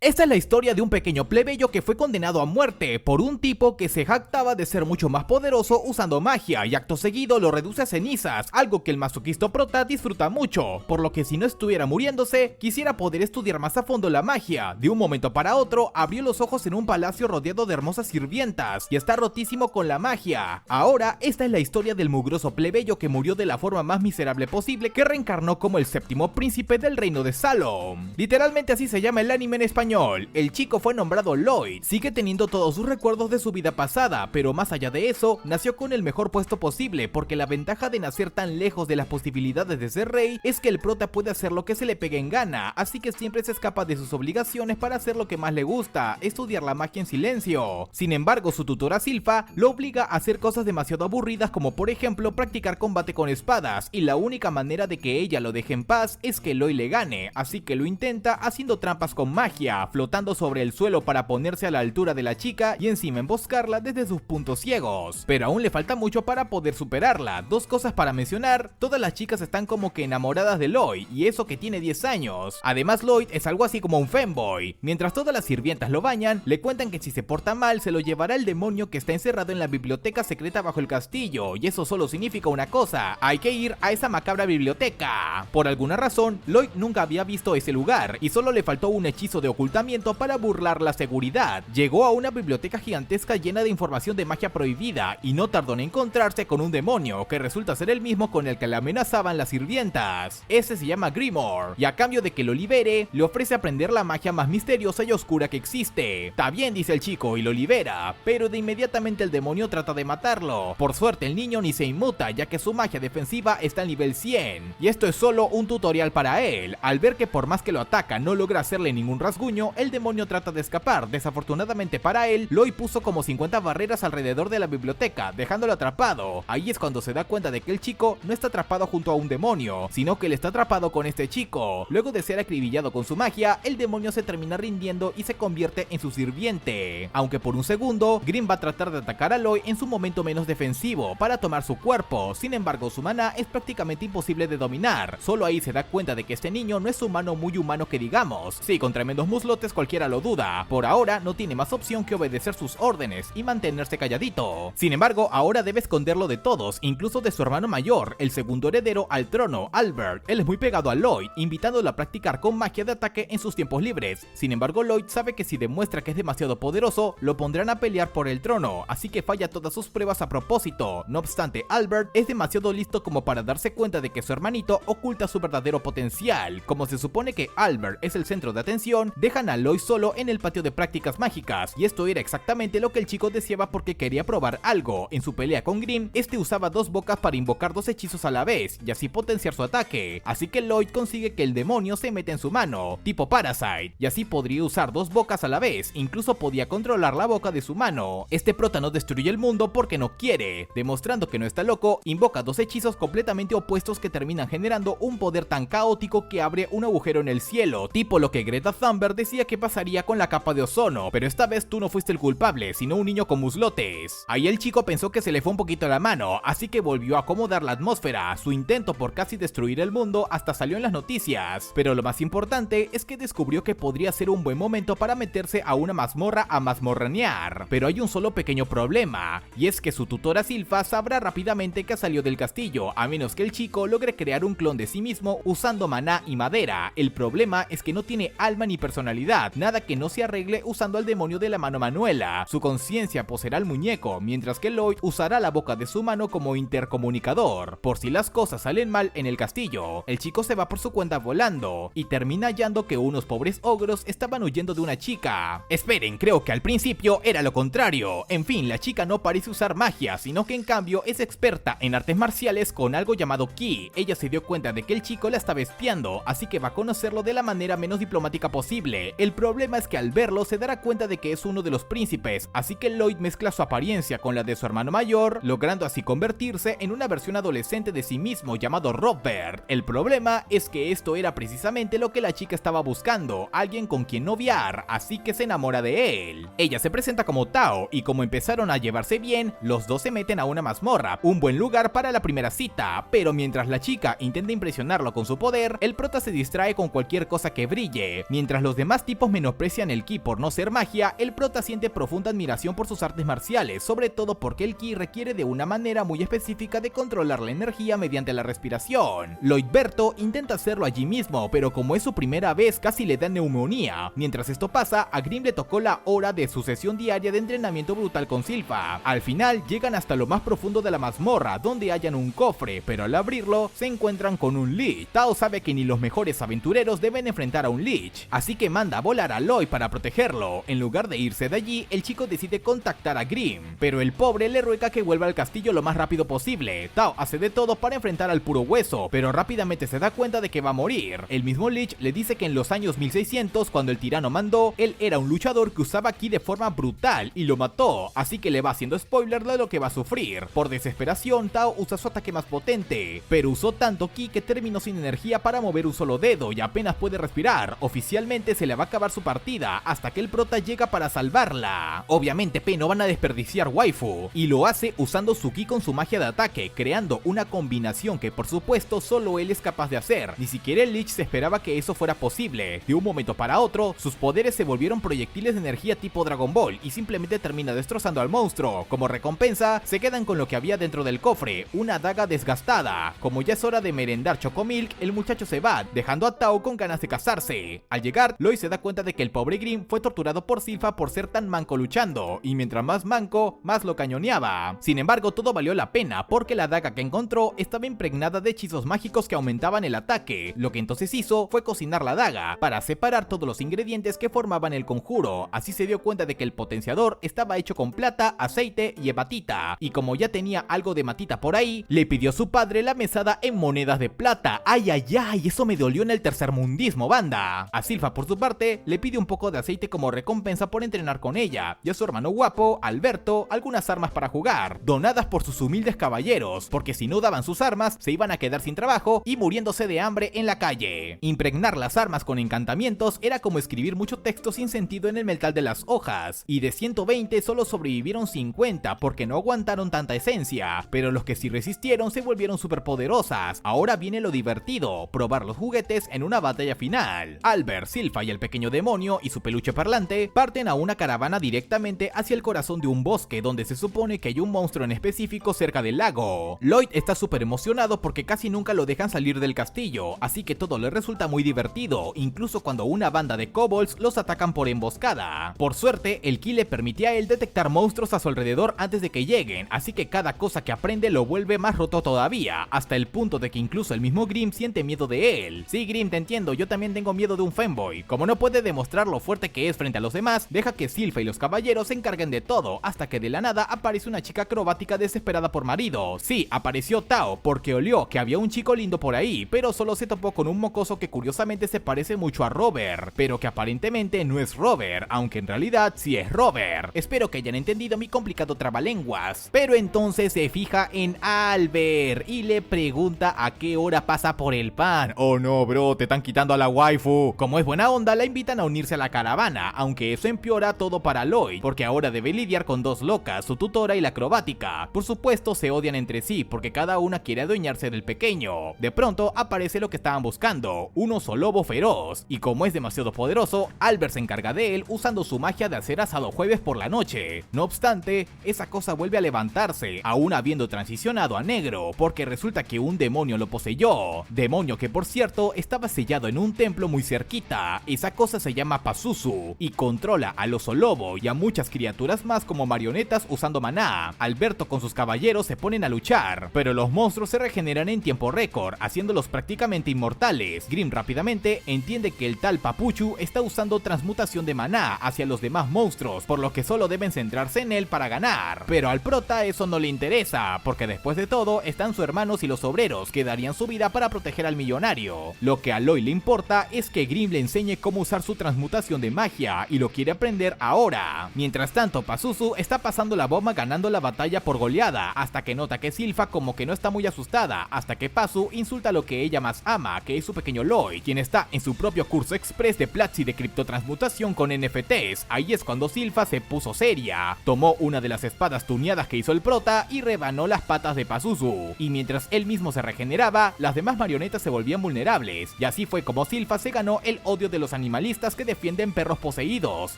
Esta es la historia de un pequeño plebeyo que fue condenado a muerte por un tipo que se jactaba de ser mucho más poderoso usando magia y acto seguido lo reduce a cenizas, algo que el masoquista prota disfruta mucho, por lo que si no estuviera muriéndose, quisiera poder estudiar más a fondo la magia. De un momento para otro, abrió los ojos en un palacio rodeado de hermosas sirvientas y está rotísimo con la magia. Ahora, esta es la historia del mugroso plebeyo que murió de la forma más miserable posible, que reencarnó como el séptimo príncipe del reino de Salom. Literalmente así se llama el anime en español. El chico fue nombrado Lloyd, sigue teniendo todos sus recuerdos de su vida pasada, pero más allá de eso, nació con el mejor puesto posible, porque la ventaja de nacer tan lejos de las posibilidades de ser rey es que el prota puede hacer lo que se le pegue en gana, así que siempre se escapa de sus obligaciones para hacer lo que más le gusta, estudiar la magia en silencio. Sin embargo, su tutora Silfa lo obliga a hacer cosas demasiado aburridas, como por ejemplo practicar combate con espadas, y la única manera de que ella lo deje en paz es que Lloyd le gane, así que lo intenta haciendo trampas con magia, flotando sobre el suelo para ponerse a la altura de la chica y encima emboscarla desde sus puntos ciegos. Pero aún le falta mucho para poder superarla. Dos cosas para mencionar: todas las chicas están como que enamoradas de Lloyd, y eso que tiene 10 años. Además, Lloyd es algo así como un femboy. Mientras todas las sirvientas lo bañan, le cuentan que si se porta mal se lo llevará el demonio que está encerrado en la biblioteca secreta bajo el castillo, y eso solo significa una cosa: hay que ir a esa macabra biblioteca. Por alguna razón, Lloyd nunca había visto ese lugar y solo le faltó un hechizo de ocultamiento para burlar la seguridad. Llegó a una biblioteca gigantesca llena de información de magia prohibida y no tardó en encontrarse con un demonio que resulta ser el mismo con el que le amenazaban las sirvientas. Ese se llama Grimoire, y a cambio de que lo libere, le ofrece aprender la magia más misteriosa y oscura que existe. Está bien, dice el chico, y lo libera, pero de inmediatamente el demonio trata de matarlo. Por suerte el niño ni se inmuta, ya que su magia defensiva está en nivel 100, y esto es solo un tutorial para él. Al ver que por más que lo ataca no logra hacerle ningún rasguño, el demonio trata de escapar. Desafortunadamente para él, Lloyd puso como 50 barreras alrededor de la biblioteca, dejándolo atrapado. Ahí es cuando se da cuenta de que el chico no está atrapado junto a un demonio, sino que él está atrapado con este chico. Luego de ser acribillado con su magia, el demonio se termina rindiendo y se convierte en su sirviente. Aunque por un segundo, Grimm va a tratar de atacar a Lloyd en su momento menos defensivo para tomar su cuerpo. Sin embargo, su maná es prácticamente imposible de dominar. Solo ahí se da cuenta de que este niño no es humano muy humano que digamos. Sí, con tremendos muslotes cualquiera lo duda. Por ahora no tiene más opción que obedecer sus órdenes y mantenerse calladito. Sin embargo, ahora debe esconderlo de todos, incluso de su hermano mayor, el segundo heredero al trono, Albert. Él es muy pegado a Lloyd, invitándolo a practicar con magia de ataque en sus tiempos libres. Sin embargo, Lloyd sabe que si demuestra que es demasiado poderoso, lo pondrán a pelear por el trono, así que falla todas sus pruebas a propósito. No obstante, Albert es demasiado listo como para darse cuenta de que su hermanito oculta su verdadero potencial. Como se supone que Albert es el centro de atención, dejan a Lloyd solo en el patio de prácticas mágicas, y esto era exactamente lo que el chico deseaba porque quería probar algo. En su pelea con Grimm, este usaba dos bocas para invocar dos hechizos a la vez y así potenciar su ataque, así que Lloyd consigue que el demonio se meta en su mano, tipo Parasite, y así podría usar dos bocas a la vez, incluso podía controlar la boca de su mano. Este prota no destruye el mundo porque no quiere, demostrando que no está loco, invoca dos hechizos completamente opuestos que terminan generando un poder tan caótico que abre un agujero en el cielo, tipo lo que Greta Thunberg decía que pasaría con la capa de ozono, pero esta vez tú no fuiste el culpable, sino un niño con muslotes. Ahí el chico pensó que se le fue un poquito la mano, así que volvió a acomodar la atmósfera. Su intento por casi destruir el mundo hasta salió en las noticias, pero lo más importante es que descubrió que podría ser un buen momento para meterse a una mazmorra a mazmorranear. Pero hay un solo pequeño problema, y es que su tutora Silfa sabrá rápidamente que salió del castillo, a menos que el chico logre crear un clon de sí mismo usando maná y madera. El problema es que no tiene alma ni personalidad, nada que no se arregle usando al demonio de la mano manuela. Su conciencia poseerá al muñeco, mientras que Lloyd usará la boca de su mano como intercomunicador. Por si las cosas salen mal en el castillo, el chico se va por su cuenta volando y termina hallando que unos pobres ogros estaban huyendo de una chica. Esperen, creo que al principio era lo contrario. En fin, la chica no parece usar magia, sino que en cambio es experta en artes marciales con algo llamado ki. Ella se dio cuenta de que el chico la estaba espiando, así que va a conocerlo de la manera menos diplomática posible. El problema es que al verlo se dará cuenta de que es uno de los príncipes, así que Lloyd mezcla su apariencia con la de su hermano mayor, logrando así convertirse en una versión adolescente de sí mismo llamado Robert. El problema es que esto era precisamente lo que la chica estaba buscando, alguien con quien noviar, así que se enamora de él. Ella se presenta como Tao, y como empezaron a llevarse bien, los dos se meten a una mazmorra, un buen lugar para la primera cita, pero mientras la chica intenta impresionarlo con su poder, el prota se distrae con cualquier cosa que brille, mientras los demás más tipos menosprecian el ki por no ser magia, el prota siente profunda admiración por sus artes marciales, sobre todo porque el ki requiere de una manera muy específica de controlar la energía mediante la respiración. Lloydberto intenta hacerlo allí mismo, pero como es su primera vez casi le da neumonía. Mientras esto pasa, a Grimm le tocó la hora de su sesión diaria de entrenamiento brutal con Sylpha. Al final llegan hasta lo más profundo de la mazmorra, donde hallan un cofre, pero al abrirlo se encuentran con un Lich. Tao sabe que ni los mejores aventureros deben enfrentar a un Lich, así que manda a volar a Lloyd para protegerlo. En lugar de irse de allí, el chico decide contactar a Grimm, pero el pobre le ruega que vuelva al castillo lo más rápido posible. Tao hace de todo para enfrentar al puro hueso, pero rápidamente se da cuenta de que va a morir. El mismo Lich le dice que en los años 1600, cuando el tirano mandó, él era un luchador que usaba ki de forma brutal y lo mató, así que le va haciendo spoiler de lo que va a sufrir. Por desesperación, Tao usa su ataque más potente, pero usó tanto ki que terminó sin energía para mover un solo dedo y apenas puede respirar. Oficialmente se le va a acabar su partida hasta que el prota llega para salvarla. Obviamente P no van a desperdiciar waifu, y lo hace usando su ki con su magia de ataque, creando una combinación que por supuesto solo él es capaz de hacer. Ni siquiera el Lich se esperaba que eso fuera posible. De un momento para otro, sus poderes se volvieron proyectiles de energía tipo Dragon Ball y simplemente termina destrozando al monstruo. Como recompensa, se quedan con lo que había dentro del cofre, una daga desgastada. Como ya es hora de merendar Chocomilk, el muchacho se va, dejando a Tao con ganas de casarse. Al llegar, Lloyd se da cuenta de que el pobre Grimm fue torturado por Sylpha por ser tan manco luchando, y mientras más manco, más lo cañoneaba. Sin embargo, todo valió la pena, porque la daga que encontró estaba impregnada de hechizos mágicos que aumentaban el ataque. Lo que entonces hizo fue cocinar la daga, para separar todos los ingredientes que formaban el conjuro. Así se dio cuenta de que el potenciador estaba hecho con plata, aceite y hematita, y como ya tenía algo de matita por ahí, le pidió a su padre la mesada en monedas de plata. ¡Ay, ay, ay! Eso me dolió en el tercermundismo, banda. A Sylpha, por su parte, le pide un poco de aceite como recompensa por entrenar con ella, y a su hermano guapo, Alberto, algunas armas para jugar, donadas por sus humildes caballeros, porque si no daban sus armas, se iban a quedar sin trabajo y muriéndose de hambre en la calle. Impregnar las armas con encantamientos era como escribir mucho texto sin sentido en el metal de las hojas, y de 120 solo sobrevivieron 50 porque no aguantaron tanta esencia, pero los que sí resistieron se volvieron superpoderosas. Ahora viene lo divertido, probar los juguetes en una batalla final. Albert, Sylpha y el pequeño demonio y su peluche parlante parten a una caravana directamente hacia el corazón de un bosque donde se supone que hay un monstruo en específico cerca del lago. Lloyd está súper emocionado porque casi nunca lo dejan salir del castillo, así que todo le resulta muy divertido, incluso cuando una banda de kobolds los atacan por emboscada. Por suerte, el ki le permitía a él detectar monstruos a su alrededor antes de que lleguen, así que cada cosa que aprende lo vuelve más roto todavía, hasta el punto de que incluso el mismo Grimm siente miedo de él. Sí, Grimm, te entiendo, yo también tengo miedo de un femboy. Como no puede demostrar lo fuerte que es frente a los demás, deja que Sylpha y los caballeros se encarguen de todo, hasta que de la nada aparece una chica acrobática desesperada por marido. Sí, apareció Tao, porque olió que había un chico lindo por ahí, pero solo se topó con un mocoso que curiosamente se parece mucho a Robert, pero que aparentemente no es Robert, aunque en realidad sí es Robert. Espero que hayan entendido mi complicado trabalenguas. Pero entonces se fija en Albert y le pregunta a qué hora pasa por el pan. Oh no, bro, te están quitando a la waifu. Como es buena onda, la invitan a unirse a la caravana, aunque eso empeora todo para Lloyd, porque ahora debe lidiar con dos locas, su tutora y la acrobática. Por supuesto se odian entre sí, porque cada una quiere adueñarse del pequeño. De pronto aparece lo que estaban buscando, un oso lobo feroz, y como es demasiado poderoso, Albert se encarga de él usando su magia de hacer asado jueves por la noche. No obstante, esa cosa vuelve a levantarse, aún habiendo transicionado a negro, porque resulta que un demonio lo poseyó. Demonio que por cierto estaba sellado en un templo muy cerquita. Esa cosa se llama Pazuzu y controla al oso lobo y a muchas criaturas más como marionetas usando maná. Alberto con sus caballeros se ponen a luchar, pero los monstruos se regeneran en tiempo récord, haciéndolos prácticamente inmortales. Grimm rápidamente entiende que el tal Papuchu está usando transmutación de maná hacia los demás monstruos, por lo que solo deben centrarse en él para ganar. Pero al prota eso no le interesa, porque después de todo están sus hermanos y los obreros que darían su vida para proteger al millonario. Lo que a Lloyd le importa es que Grimm le enseñe cómo usar su transmutación de magia y lo quiere aprender ahora. Mientras tanto, Pazuzu está pasando la bomba ganando la batalla por goleada, hasta que nota que Sylpha como que no está muy asustada, hasta que Pazu insulta lo que ella más ama, que es su pequeño Lloyd, quien está en su propio curso express de Platzi de criptotransmutación con NFTs. Ahí es cuando Sylpha se puso seria, tomó una de las espadas tuneadas que hizo el prota y rebanó las patas de Pazuzu, y mientras él mismo se regeneraba, las demás marionetas se volvían vulnerables, y así fue como Sylpha se ganó el odio de los animalistas que defienden perros poseídos.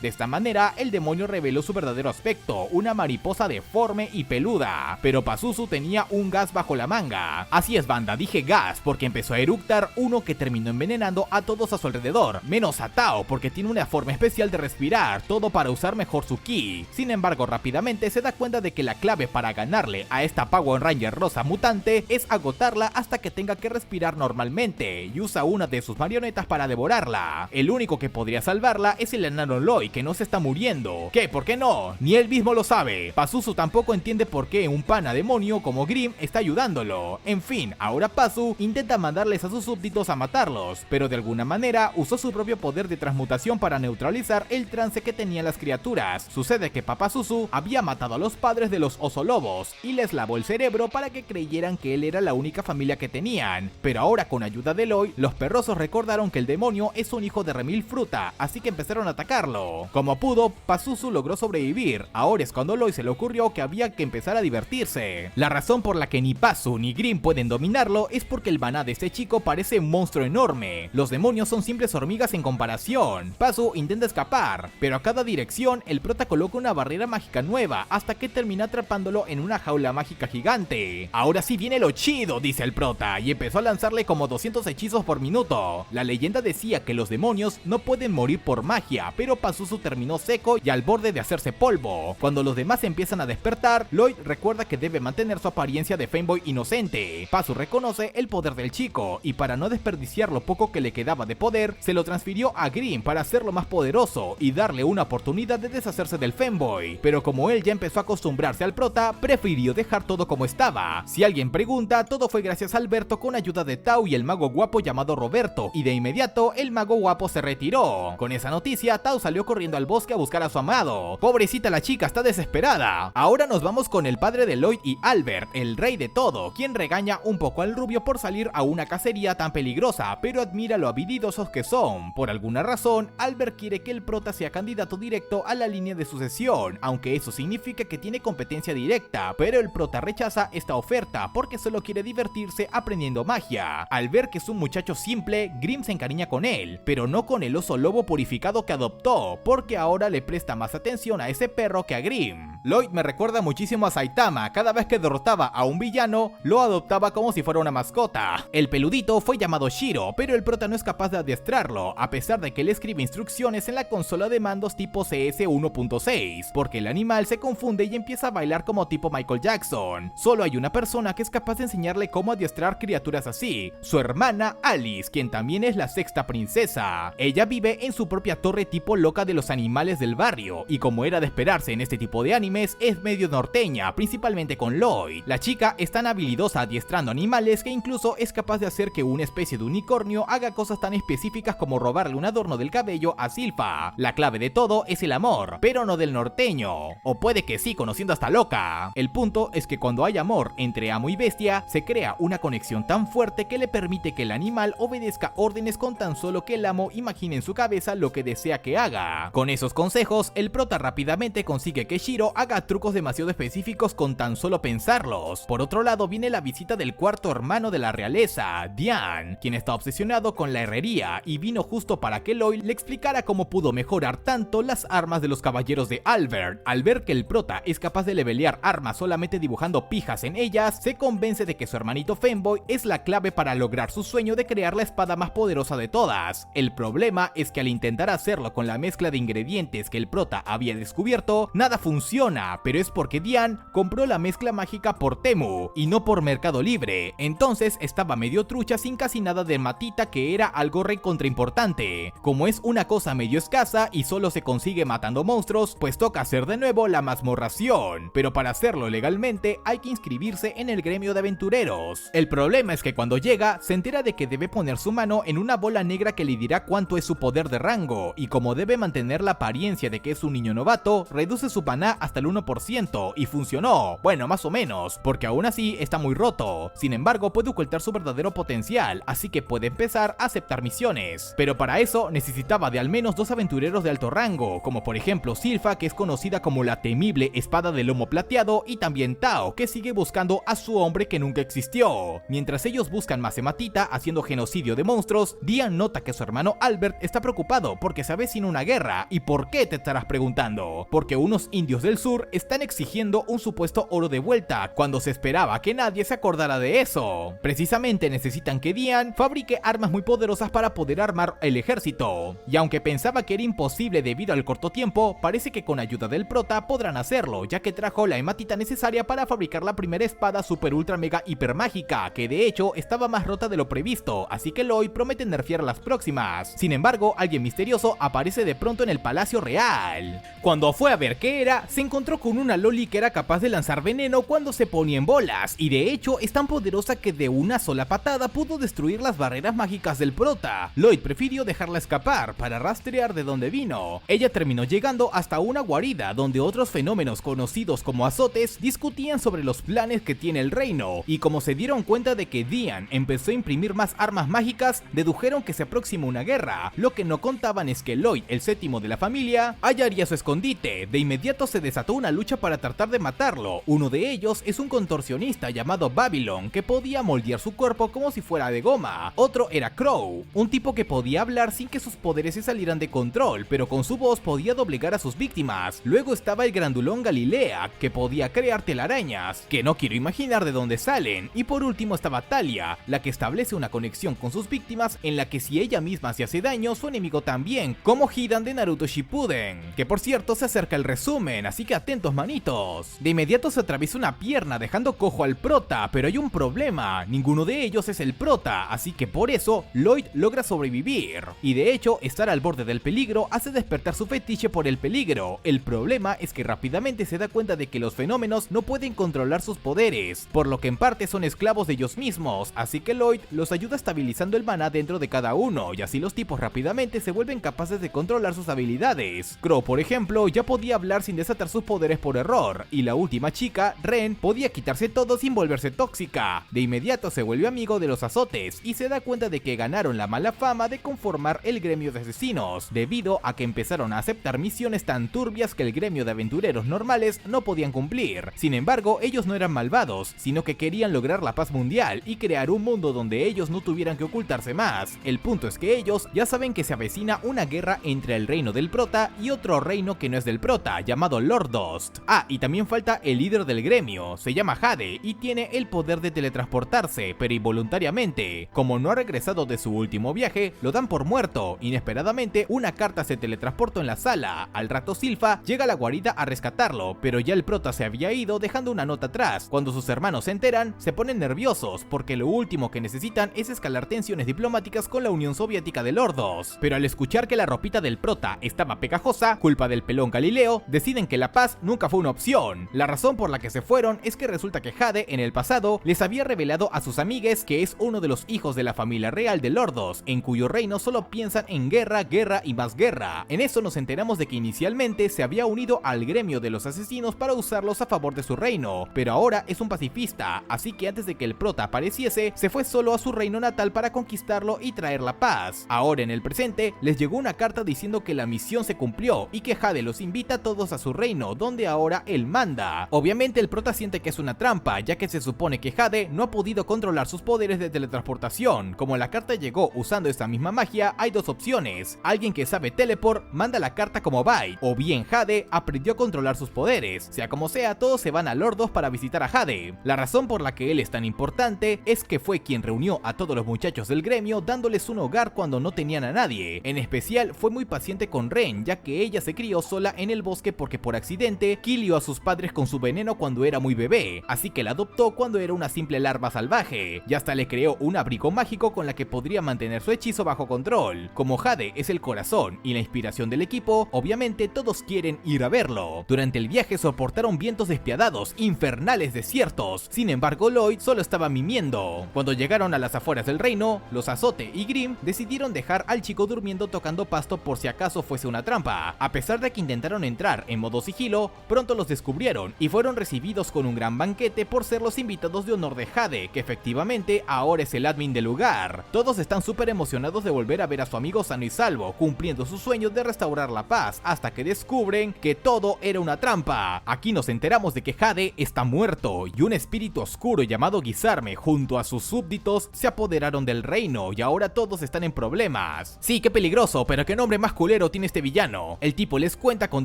De esta manera, el demonio reveló su verdadero aspecto, una mariposa deforme y peluda. Pero Pazuzu tenía un gas bajo la manga. Así es, banda, dije gas porque empezó a eructar uno que terminó envenenando a todos a su alrededor, menos a Tao porque tiene una forma especial de respirar, todo para usar mejor su ki. Sin embargo, rápidamente se da cuenta de que la clave para ganarle a esta Power Ranger rosa mutante es agotarla hasta que tenga que respirar normalmente, y usa una de sus marionetas para devorarla. El único que podría salvarla es el enano Lloyd, que no se está muriendo. ¿Qué? ¿Por qué no? Ni él mismo lo sabe. Pazuzu tampoco entiende por qué un pana demonio como Grimm está ayudándolo. En fin, ahora Pazu intenta mandarles a sus súbditos a matarlos, pero de alguna manera usó su propio poder de transmutación para neutralizar el trance que tenían las criaturas. Sucede que Papá Zuzu había matado a los padres de los osolobos y les lavó el cerebro para que creyeran que él era la única familia que tenían, pero ahora con ayuda de Lloyd, los perrosos recordaron que el demonio es un hijo de Remil Fruta, así que empezaron a atacarlo. Como pudo, Pazuzu logró sobrevivir. Ahora es cuando Lloyd se le ocurrió que había que empezar a divertirse. La razón por la que ni Pazu ni Grimm pueden dominarlo es porque el maná de este chico parece un monstruo enorme. Los demonios son simples hormigas en comparación. Pazu intenta escapar, pero a cada dirección el prota coloca una barrera mágica nueva hasta que termina atrapándolo en una jaula mágica gigante. Ahora sí viene lo chido, dice el prota, y empezó a lanzarle como 200 hechizos por minuto. La leyenda decía que los demonios no pueden morir por magia, pero Pazuzu terminó seco y al borde de hacerse polvo. Cuando los demás empiezan a despertar, Lloyd recuerda que debe mantener su apariencia de fanboy inocente. Pazu reconoce el poder del chico, y para no desperdiciar lo poco que le quedaba de poder, se lo transfirió a Grimm para hacerlo más poderoso y darle una oportunidad de deshacerse del fanboy. Pero como él ya empezó a acostumbrarse al prota, prefirió dejar todo como estaba. Si alguien pregunta, todo fue gracias a Alberto con ayuda de Tao y el mago guapo llamado Roberto, y de inmediato el mago guapo se retiró. Con esa noticia, Tao salió corriendo al bosque a buscar a su amado. Pobrecita la chica, está desesperada. Ahora nos vamos con el padre de Lloyd y Albert, el rey de todo, quien regaña un poco al rubio por salir a una cacería tan peligrosa, pero admira lo habilidosos que son. Por alguna razón, Albert quiere que el prota sea candidato directo a la línea de sucesión, aunque eso significa que tiene competencia directa, pero el prota rechaza esta oferta porque solo quiere divertirse aprendiendo magia. Al ver que es un muchacho simple, Grimm se encariña con él, pero no con el oso lobo purificado que adoptó, porque ahora le presta más atención a ese perro que a Grimm. Lloyd me recuerda muchísimo a Saitama. Cada vez que derrotaba a un villano, lo adoptaba como si fuera una mascota. El peludito fue llamado Shiro, pero el prota no es capaz de adiestrarlo, a pesar de que él escribe instrucciones en la consola de mandos tipo CS 1.6, porque el animal se confunde y empieza a bailar como tipo Michael Jackson. Solo hay una persona que es capaz de enseñarle cómo adiestrar criaturas así, su hermana Alice, quien también es la sexta princesa. Ella vive en su propia torre tipo loca de los animales del barrio, y como era de esperarse en este tipo de animes, es medio norteña, principalmente con Lloyd. La chica es tan habilidosa adiestrando animales que incluso es capaz de hacer que una especie de unicornio haga cosas tan específicas como robarle un adorno del cabello a Silpha. La clave de todo es el amor, pero no del norteño, o puede que sí, conociendo hasta loca. El punto es que cuando hay amor entre amo y bestia, se crea una conexión tan fuerte que le permite que el animal obedezca órdenes con tan solo que el amo imagine en su cabeza lo que desea que haga. Con esos consejos, el prota rápidamente consigue que Shiro haga trucos demasiado específicos con tan solo pensarlos. Por otro lado, viene la visita del cuarto hermano de la realeza, Dian, quien está obsesionado con la herrería y vino justo para que Lloyd le explicara cómo pudo mejorar tanto las armas de los caballeros de Albert. Al ver que el prota es capaz de levelear armas solamente dibujando pijas en ellas, se convence de que su hermanito Fanboy es la clave para lograr su sueño de crear la espada más poderosa de todas. El problema es que al intentar hacerlo con la mezcla de ingredientes que el prota había descubierto, nada funciona, pero es porque Dian compró la mezcla mágica por Temu y no por Mercado Libre. Entonces estaba medio trucha sin casi nada de matita, que era algo recontra importante. Como es una cosa medio escasa y solo se consigue matando monstruos, pues toca hacer de nuevo la mazmorración, pero para hacerlo legalmente hay que inscribirse en el gremio de aventureros. El problema es que cuando llega, se entera de que debe poner su mano en una bola negra que le dirá cuánto es su poder de rango, y como debe mantener la apariencia de que es un niño novato, reduce su maná hasta hasta el 1% y funcionó, bueno, más o menos, porque aún así está muy roto. Sin embargo, puede ocultar su verdadero potencial, así que puede empezar a aceptar misiones. Pero para eso necesitaba de al menos 2 aventureros de alto rango, como por ejemplo Sylpha, que es conocida como la temible espada de lomo plateado, y también Tao, que sigue buscando a su hombre que nunca existió. Mientras ellos buscan más hematita haciendo genocidio de monstruos, Dian nota que su hermano Albert está preocupado porque se avecina una guerra. ¿Y por qué, te estarás preguntando? Porque unos indios del sur están exigiendo un supuesto oro de vuelta, cuando se esperaba que nadie se acordara de eso. Precisamente necesitan que Dian fabrique armas muy poderosas para poder armar el ejército. Y aunque pensaba que era imposible debido al corto tiempo, parece que con ayuda del prota podrán hacerlo, ya que trajo la hematita necesaria para fabricar la primera espada super ultra mega hiper mágica, que de hecho estaba más rota de lo previsto, así que Lloyd promete nerfear las próximas. Sin embargo, alguien misterioso aparece de pronto en el palacio real. Cuando fue a ver qué era, se encontró con una loli que era capaz de lanzar veneno cuando se ponía en bolas, y de hecho es tan poderosa que de una sola patada pudo destruir las barreras mágicas del prota. Lloyd prefirió dejarla escapar para rastrear de dónde vino. Ella terminó llegando hasta una guarida donde otros fenómenos conocidos como azotes discutían sobre los planes que tiene el reino, y como se dieron cuenta de que Dian empezó a imprimir más armas mágicas, dedujeron que se aproxima una guerra. Lo que no contaban es que Lloyd, el séptimo de la familia, hallaría su escondite. De inmediato se desató una lucha para tratar de matarlo. Uno de ellos es un contorsionista llamado Babylon, que podía moldear su cuerpo como si fuera de goma. Otro era Crow, un tipo que podía hablar sin que sus poderes se salieran de control, pero con su voz podía doblegar a sus víctimas. Luego estaba el grandulón Galilea, que podía crear telarañas, que no quiero imaginar de dónde salen. Y por último estaba Talia, la que establece una conexión con sus víctimas en la que si ella misma se hace daño, su enemigo también, como Hidan de Naruto Shippuden, que por cierto se acerca el resumen, así que atentos manitos. De inmediato se atraviesa una pierna dejando cojo al prota, pero hay un problema, ninguno de ellos es el prota, así que por eso Lloyd logra sobrevivir. Y de hecho, estar al borde del peligro hace despertar su fetiche por el peligro. El problema es que rápidamente se da cuenta de que los fenómenos no pueden controlar sus poderes, por lo que en parte son esclavos de ellos mismos, así que Lloyd los ayuda estabilizando el maná dentro de cada uno, y así los tipos rápidamente se vuelven capaces de controlar sus habilidades. Crow, por ejemplo, ya podía hablar sin desatar sus poderes por error, y la última chica, Ren, podía quitarse todo sin volverse tóxica. De inmediato se vuelve amigo de los azotes, y se da cuenta de que ganaron la mala fama de conformar el gremio de asesinos, debido a que empezaron a aceptar misiones tan turbias que el gremio de aventureros normales no podían cumplir. Sin embargo, ellos no eran malvados, sino que querían lograr la paz mundial y crear un mundo donde ellos no tuvieran que ocultarse más. El punto es que ellos ya saben que se avecina una guerra entre el reino del prota y otro reino que no es del prota, llamado Lordost. Ah, y también falta el líder del gremio, se llama Jade y tiene el poder de teletransportarse, pero involuntariamente. Como no ha regresado de su último viaje, lo dan por muerto. Inesperadamente, una carta se teletransportó en la sala. Al rato Sylpha llega a la guarida a rescatarlo, pero ya el prota se había ido dejando una nota atrás. Cuando sus hermanos se enteran, se ponen nerviosos, porque lo último que necesitan es escalar tensiones diplomáticas con la Unión Soviética de Lordos. Pero al escuchar que la ropita del prota estaba pegajosa, culpa del pelón Galileo, deciden que la paz nunca fue una opción. La razón por la que se fueron es que resulta que Jade en el pasado les había revelado a sus amigues que es uno de los hijos de la familia real de Lordos, en cuyo reino solo piensan en guerra, guerra y más guerra. En eso nos enteramos de que inicialmente se había unido al gremio de los asesinos para usarlos a favor de su reino, pero ahora es un pacifista, así que antes de que el prota apareciese, se fue solo a su reino natal para conquistarlo y traer la paz. Ahora en el presente, les llegó una carta diciendo que la misión se cumplió y que Jade los invita a todos a su reino, donde ahora él manda. Obviamente el prota siente que es una trampa, ya que se supone que Jade no ha podido controlar sus poderes de teletransportación. Como la carta llegó usando esta misma magia, hay dos opciones: alguien que sabe teleport manda la carta como Byte, o bien Jade aprendió a controlar sus poderes. Sea como sea, todos se van a Lordos para visitar a Jade. La razón por la que él es tan importante es que fue quien reunió a todos los muchachos del gremio dándoles un hogar cuando no tenían a nadie. En especial fue muy paciente con Ren, ya que ella se crió sola en el bosque porque por accidente kilió a sus padres con su veneno cuando era muy bebé, así que la adoptó cuando era una simple larva salvaje, y hasta le creó un abrigo mágico con la que podría mantener su hechizo bajo control. Como Jade es el corazón y la inspiración del equipo, obviamente todos quieren ir a verlo. Durante el viaje soportaron vientos despiadados, infernales desiertos. Sin embargo, Lloyd solo estaba mimiendo. Cuando llegaron a las afueras del reino, los Azote y Grimm decidieron dejar al chico durmiendo tocando pasto por si acaso fuese una trampa. A pesar de que intentaron entrar en modo sigilo, tranquilo, pronto los descubrieron y fueron recibidos con un gran banquete por ser los invitados de honor de Jade, que efectivamente ahora es el admin del lugar. Todos están súper emocionados de volver a ver a su amigo sano y salvo, cumpliendo su sueño de restaurar la paz, hasta que descubren que todo era una trampa. Aquí nos enteramos de que Jade está muerto y un espíritu oscuro llamado Guisarme junto a sus súbditos se apoderaron del reino y ahora todos están en problemas. Sí, qué peligroso, pero qué nombre más culero tiene este villano. El tipo les cuenta con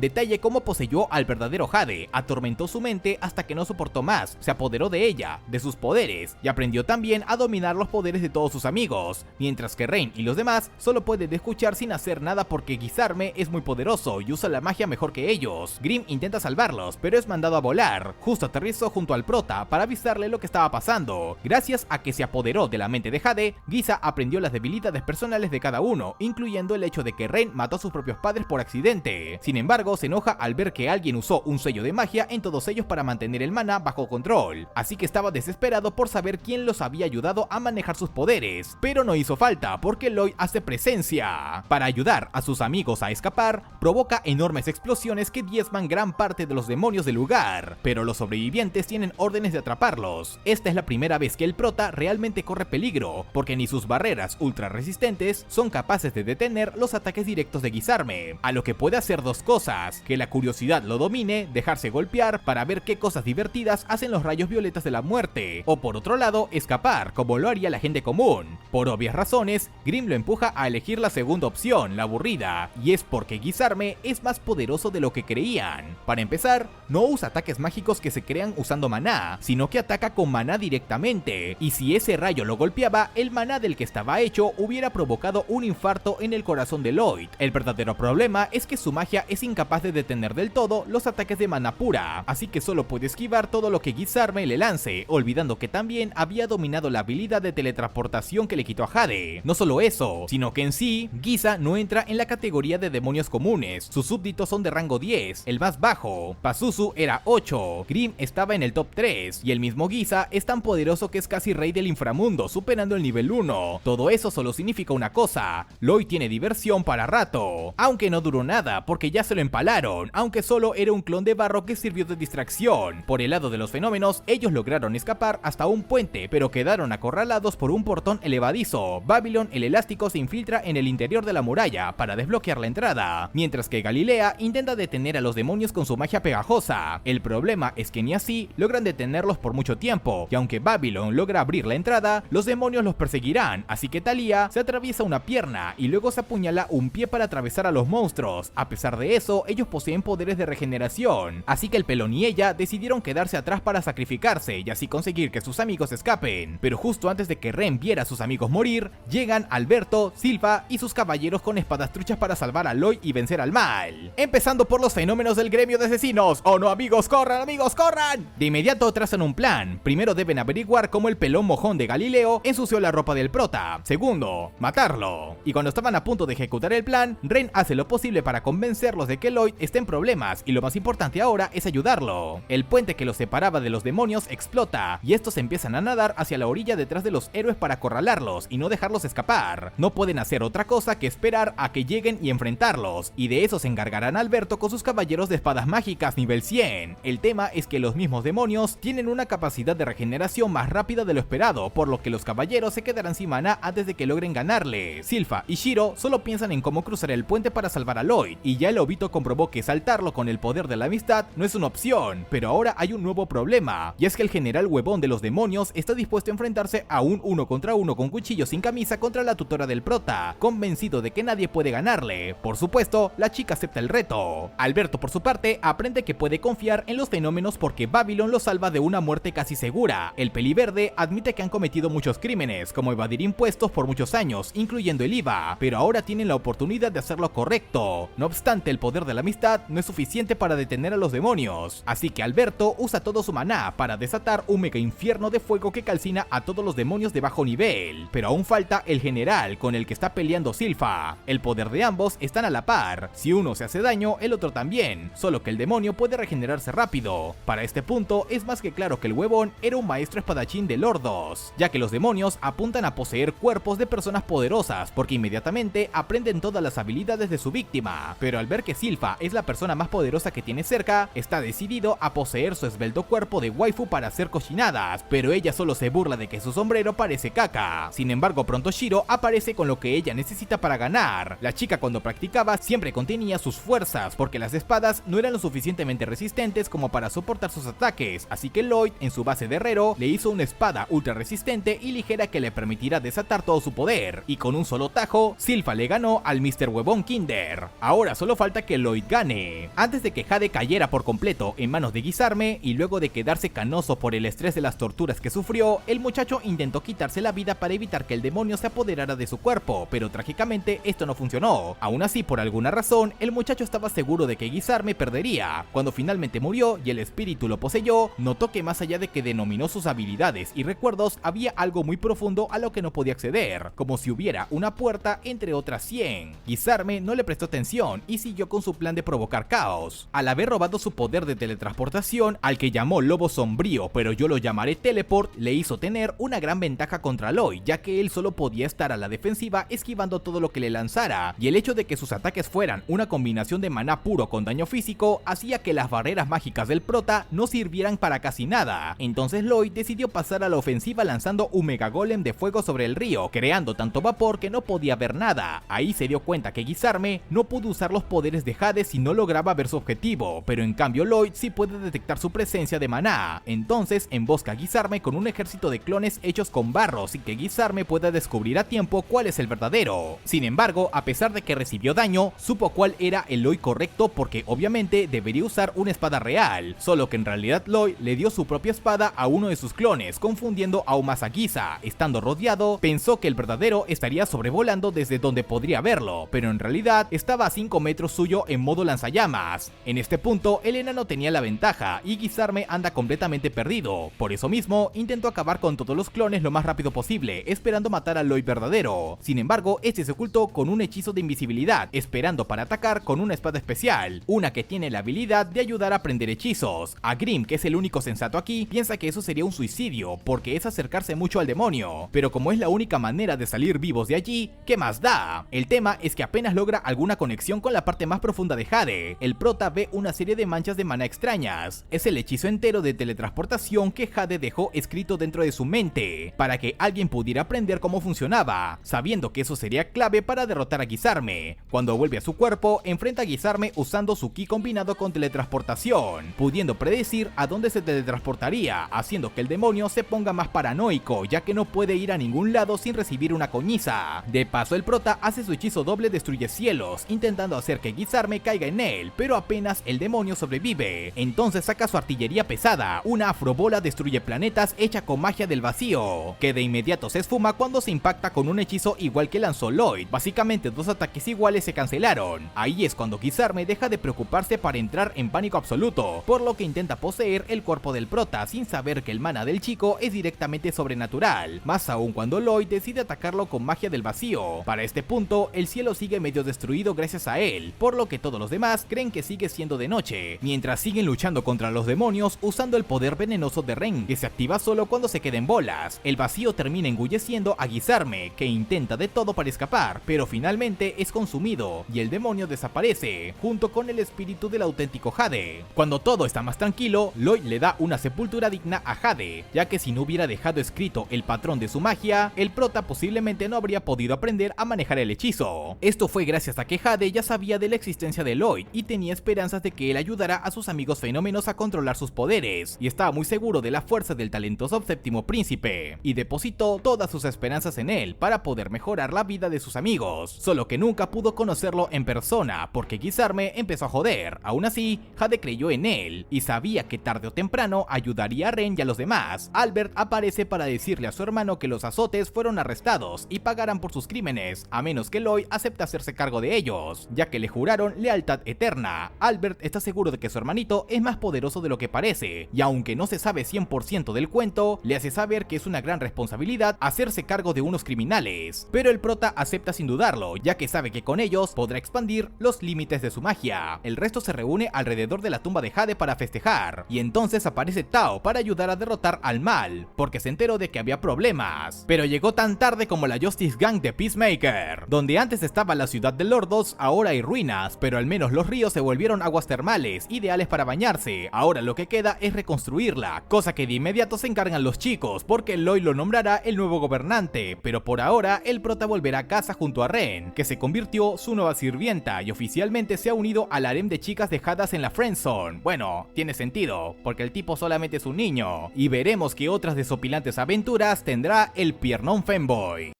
detalle cómo poseyó al verdadero Jade, atormentó su mente hasta que no soportó más, se apoderó de ella, de sus poderes, y aprendió también a dominar los poderes de todos sus amigos, mientras que Rain y los demás solo pueden escuchar sin hacer nada porque Guisarme es muy poderoso y usa la magia mejor que ellos. Grimm intenta salvarlos, pero es mandado a volar. Justo aterrizó junto al prota para avisarle lo que estaba pasando. Gracias a que se apoderó de la mente de Jade, Giza aprendió las debilidades personales de cada uno, incluyendo el hecho de que Rain mató a sus propios padres por accidente. Sin embargo, se enoja al ver que alguien usó un sello de magia en todos ellos para mantener el mana bajo control, así que estaba desesperado por saber quién los había ayudado a manejar sus poderes, pero no hizo falta porque Lloyd hace presencia. Para ayudar a sus amigos a escapar, provoca enormes explosiones que diezman gran parte de los demonios del lugar, pero los sobrevivientes tienen órdenes de atraparlos. Esta es la primera vez que el prota realmente corre peligro, porque ni sus barreras ultra resistentes son capaces de detener los ataques directos de Guisarme, a lo que puede hacer dos cosas: que la curiosidad lo domine, dejarse golpear para ver qué cosas divertidas hacen los rayos violetas de la muerte, o por otro lado, escapar, como lo haría la gente común. Por obvias razones, Grimm lo empuja a elegir la segunda opción, la aburrida, y es porque Guisarme es más poderoso de lo que creían. Para empezar, no usa ataques mágicos que se crean usando maná, sino que ataca con maná directamente, y si ese rayo lo golpeaba, el maná del que estaba hecho hubiera provocado un infarto en el corazón de Lloyd. El verdadero problema es que su magia es incapaz de detener del todo los ataques de maná pura, así que solo puede esquivar todo lo que Guisarme le lance, olvidando que también había dominado la habilidad de teletransportación que le quitó a Jade. No solo eso, sino que en sí, Giza no entra en la categoría de demonios comunes, sus súbditos son de rango 10, el más bajo, Pazuzu era 8, Grimm estaba en el top 3, y el mismo Giza es tan poderoso que es casi rey del inframundo, superando el nivel 1. Todo eso solo significa una cosa: Lloyd tiene diversión para rato, aunque no duró nada porque ya se lo empalaron, aunque solo era un clon de barro que sirvió de distracción. Por el lado de los fenómenos, ellos lograron escapar hasta un puente, pero quedaron acorralados por un portón elevadizo. Babylon el elástico se infiltra en el interior de la muralla para desbloquear la entrada, mientras que Galilea intenta detener a los demonios con su magia pegajosa. El problema es que ni así logran detenerlos por mucho tiempo, y aunque Babylon logra abrir la entrada, los demonios los perseguirán, así que Thalia se atraviesa una pierna y luego se apuñala un pie para atravesar a los monstruos. A pesar de eso, ellos poseen poderes de regeneración, así que el pelón y ella decidieron quedarse atrás para sacrificarse y así conseguir que sus amigos escapen. Pero justo antes de que Ren viera a sus amigos morir, llegan Alberto, Silva y sus caballeros con espadas truchas para salvar a Lloyd y vencer al mal. Empezando por los fenómenos del gremio de asesinos. ¡Oh no, amigos, corran, amigos, corran! De inmediato trazan un plan. Primero deben averiguar cómo el pelón mojón de Galileo ensució la ropa del prota. Segundo, matarlo. Y cuando estaban a punto de ejecutar el plan, Ren hace lo posible para convencerlos de que Lloyd está en problemas y lo más importante ahora es ayudarlo. El puente que los separaba de los demonios explota y estos empiezan a nadar hacia la orilla detrás de los héroes para acorralarlos y no dejarlos escapar. No pueden hacer otra cosa que esperar a que lleguen y enfrentarlos, y de eso se encargarán Alberto con sus caballeros de espadas mágicas nivel 100. El tema es que los mismos demonios tienen una capacidad de regeneración más rápida de lo esperado, por lo que los caballeros se quedarán sin mana antes de que logren ganarle. Silva y Shiro solo piensan en cómo cruzar el puente para salvar a Lloyd, y ya el Obito comprobó que saltarlo con el poder de la amistad no es una opción, pero ahora hay un nuevo problema, y es que el general huevón de los demonios está dispuesto a enfrentarse a un 1 contra 1 con cuchillo sin camisa contra la tutora del prota, convencido de que nadie puede ganarle. Por supuesto, la chica acepta el reto. Alberto, por su parte, aprende que puede confiar en los fenómenos porque Babylon lo salva de una muerte casi segura. El peliverde admite que han cometido muchos crímenes, como evadir impuestos por muchos años, incluyendo el IVA, pero ahora tienen la oportunidad de hacerlo correcto. No obstante, el poder de la amistad no es suficiente para detener a los demonios, así que Alberto usa todo su maná para desatar un mega infierno de fuego que calcina a todos los demonios de bajo nivel. Pero aún falta el general con el que está peleando Silva. El poder de ambos están a la par, si uno se hace daño, el otro también, solo que el demonio puede regenerarse rápido. Para este punto es más que claro que el huevón era un maestro espadachín de Lordos, ya que los demonios apuntan a poseer cuerpos de personas poderosas porque inmediatamente aprenden todas las habilidades de su víctima, pero al ver que Silva es la persona más poderosa poderosa que tiene cerca, está decidido a poseer su esbelto cuerpo de waifu para hacer cochinadas, pero ella solo se burla de que su sombrero parece caca. Sin embargo, pronto Shiro aparece con lo que ella necesita para ganar. La chica cuando practicaba siempre contenía sus fuerzas, porque las espadas no eran lo suficientemente resistentes como para soportar sus ataques, así que Lloyd, en su base de herrero, le hizo una espada ultra resistente y ligera que le permitirá desatar todo su poder, y con un solo tajo, Silpha le ganó al Mr. Huevón Kinder. Ahora solo falta que Lloyd gane. Antes de que Jade cayera por completo en manos de Guisarme, y luego de quedarse canoso por el estrés de las torturas que sufrió, el muchacho intentó quitarse la vida para evitar que el demonio se apoderara de su cuerpo, pero trágicamente esto no funcionó. Aún así, por alguna razón, el muchacho estaba seguro de que Guisarme perdería. Cuando finalmente murió y el espíritu lo poseyó, notó que más allá de que denominó sus habilidades y recuerdos, había algo muy profundo a lo que no podía acceder, como si hubiera una puerta entre otras 100. Guisarme no le prestó atención y siguió con su plan de provocar caos. Al haber robado su poder de teletransportación, al que llamó Lobo Sombrío, pero yo lo llamaré Teleport, le hizo tener una gran ventaja contra Lloyd, ya que él solo podía estar a la defensiva esquivando todo lo que le lanzara, y el hecho de que sus ataques fueran una combinación de maná puro con daño físico hacía que las barreras mágicas del prota no sirvieran para casi nada. Entonces Lloyd decidió pasar a la ofensiva lanzando un mega golem de fuego sobre el río, creando tanto vapor que no podía ver nada. Ahí se dio cuenta que Guisarme no pudo usar los poderes de Jade si no lograba ver su objetivo, pero en cambio Lloyd sí puede detectar su presencia de maná. Entonces embosca a Guisarme con un ejército de clones hechos con barro sin que Guisarme pueda descubrir a tiempo cuál es el verdadero. Sin embargo, a pesar de que recibió daño, supo cuál era el Lloyd correcto porque obviamente debería usar una espada real, solo que en realidad Lloyd le dio su propia espada a uno de sus clones, confundiendo aún más a Giza. Estando rodeado, pensó que el verdadero estaría sobrevolando desde donde podría verlo, pero en realidad estaba a 5 metros suyo en modo lanzallamas. En este punto, el enano tenía la ventaja y Guisarme anda completamente perdido. Por eso mismo, intentó acabar con todos los clones lo más rápido posible, esperando matar al Lloyd verdadero. Sin embargo, este se ocultó con un hechizo de invisibilidad, esperando para atacar con una espada especial, una que tiene la habilidad de ayudar a aprender hechizos. A Grimm, que es el único sensato aquí, piensa que eso sería un suicidio, porque es acercarse mucho al demonio, pero como es la única manera de salir vivos de allí, ¿qué más da? El tema es que apenas logra alguna conexión con la parte más profunda de Jade, el prota ve una serie de manchas de maná extrañas. Es el hechizo entero de teletransportación que Jade dejó escrito dentro de su mente, para que alguien pudiera aprender cómo funcionaba, sabiendo que eso sería clave para derrotar a Guisarme. Cuando vuelve a su cuerpo, enfrenta a Guisarme usando su ki combinado con teletransportación, pudiendo predecir a dónde se teletransportaría, haciendo que el demonio se ponga más paranoico, ya que no puede ir a ningún lado sin recibir una coñiza. De paso, el prota hace su hechizo doble destruye cielos, intentando hacer que Guisarme caiga en él, pero apenas el demonio sobrevive. Entonces saca su artillería pesada, una afrobola destruye planetas hecha con magia del vacío, que de inmediato se esfuma cuando se impacta con un hechizo igual que lanzó Lloyd. Básicamente dos ataques iguales se cancelaron. Ahí es cuando Guisarme deja de preocuparse para entrar en pánico absoluto, por lo que intenta poseer el cuerpo del prota sin saber que el mana del chico es directamente sobrenatural, más aún cuando Lloyd decide atacarlo con magia del vacío. Para este punto, el cielo sigue medio destruido gracias a él, por lo que todos los demás creen que sigue siendo de noche, mientras siguen luchando contra los demonios usando el poder venenoso de Ren, que se activa solo cuando se queda en bolas. El vacío termina engulleciendo a Guisarme, que intenta de todo para escapar, pero finalmente es consumido, y el demonio desaparece, junto con el espíritu del auténtico Jade. Cuando todo está más tranquilo, Lloyd le da una sepultura digna a Jade, ya que si no hubiera dejado escrito el patrón de su magia, el prota posiblemente no habría podido aprender a manejar el hechizo. Esto fue gracias a que Jade ya sabía de la existencia de Lloyd y tenía esperanzas de que él ayudara a sus amigos fenómenos a controlar sus poderes, y estaba muy seguro de la fuerza del talentoso séptimo príncipe, y depositó todas sus esperanzas en él para poder mejorar la vida de sus amigos, solo que nunca pudo conocerlo en persona porque Guisarme empezó a joder. Aún así, Jade creyó en él y sabía que tarde o temprano ayudaría a Ren y a los demás. Albert aparece para decirle a su hermano que los azotes fueron arrestados y pagarán por sus crímenes, a menos que Lloyd acepte hacerse cargo de ellos, ya que le juraron lealtad eterna. Albert está seguro de que su hermanito es más poderoso de lo que parece, y aunque no se sabe 100% del cuento, le hace saber que es una gran responsabilidad hacerse cargo de unos criminales, pero el prota acepta sin dudarlo, ya que sabe que con ellos podrá expandir los límites de su magia. El resto se reúne alrededor de la tumba de Jade para festejar, y entonces aparece Tao para ayudar a derrotar al mal, porque se enteró de que había problemas, pero llegó tan tarde como la Justice Gang de Peacemaker. Donde antes estaba la ciudad de Lordos, ahora hay ruinas, pero al menos los ríos se volvieron volvieron aguas termales, ideales para bañarse. Ahora lo que queda es reconstruirla, cosa que de inmediato se encargan los chicos, porque Lloyd lo nombrará el nuevo gobernante, pero por ahora el prota volverá a casa junto a Ren, que se convirtió su nueva sirvienta y oficialmente se ha unido al harem de chicas dejadas en la friendzone. Bueno, tiene sentido, porque el tipo solamente es un niño, y veremos que otras desopilantes aventuras tendrá el piernón femboy.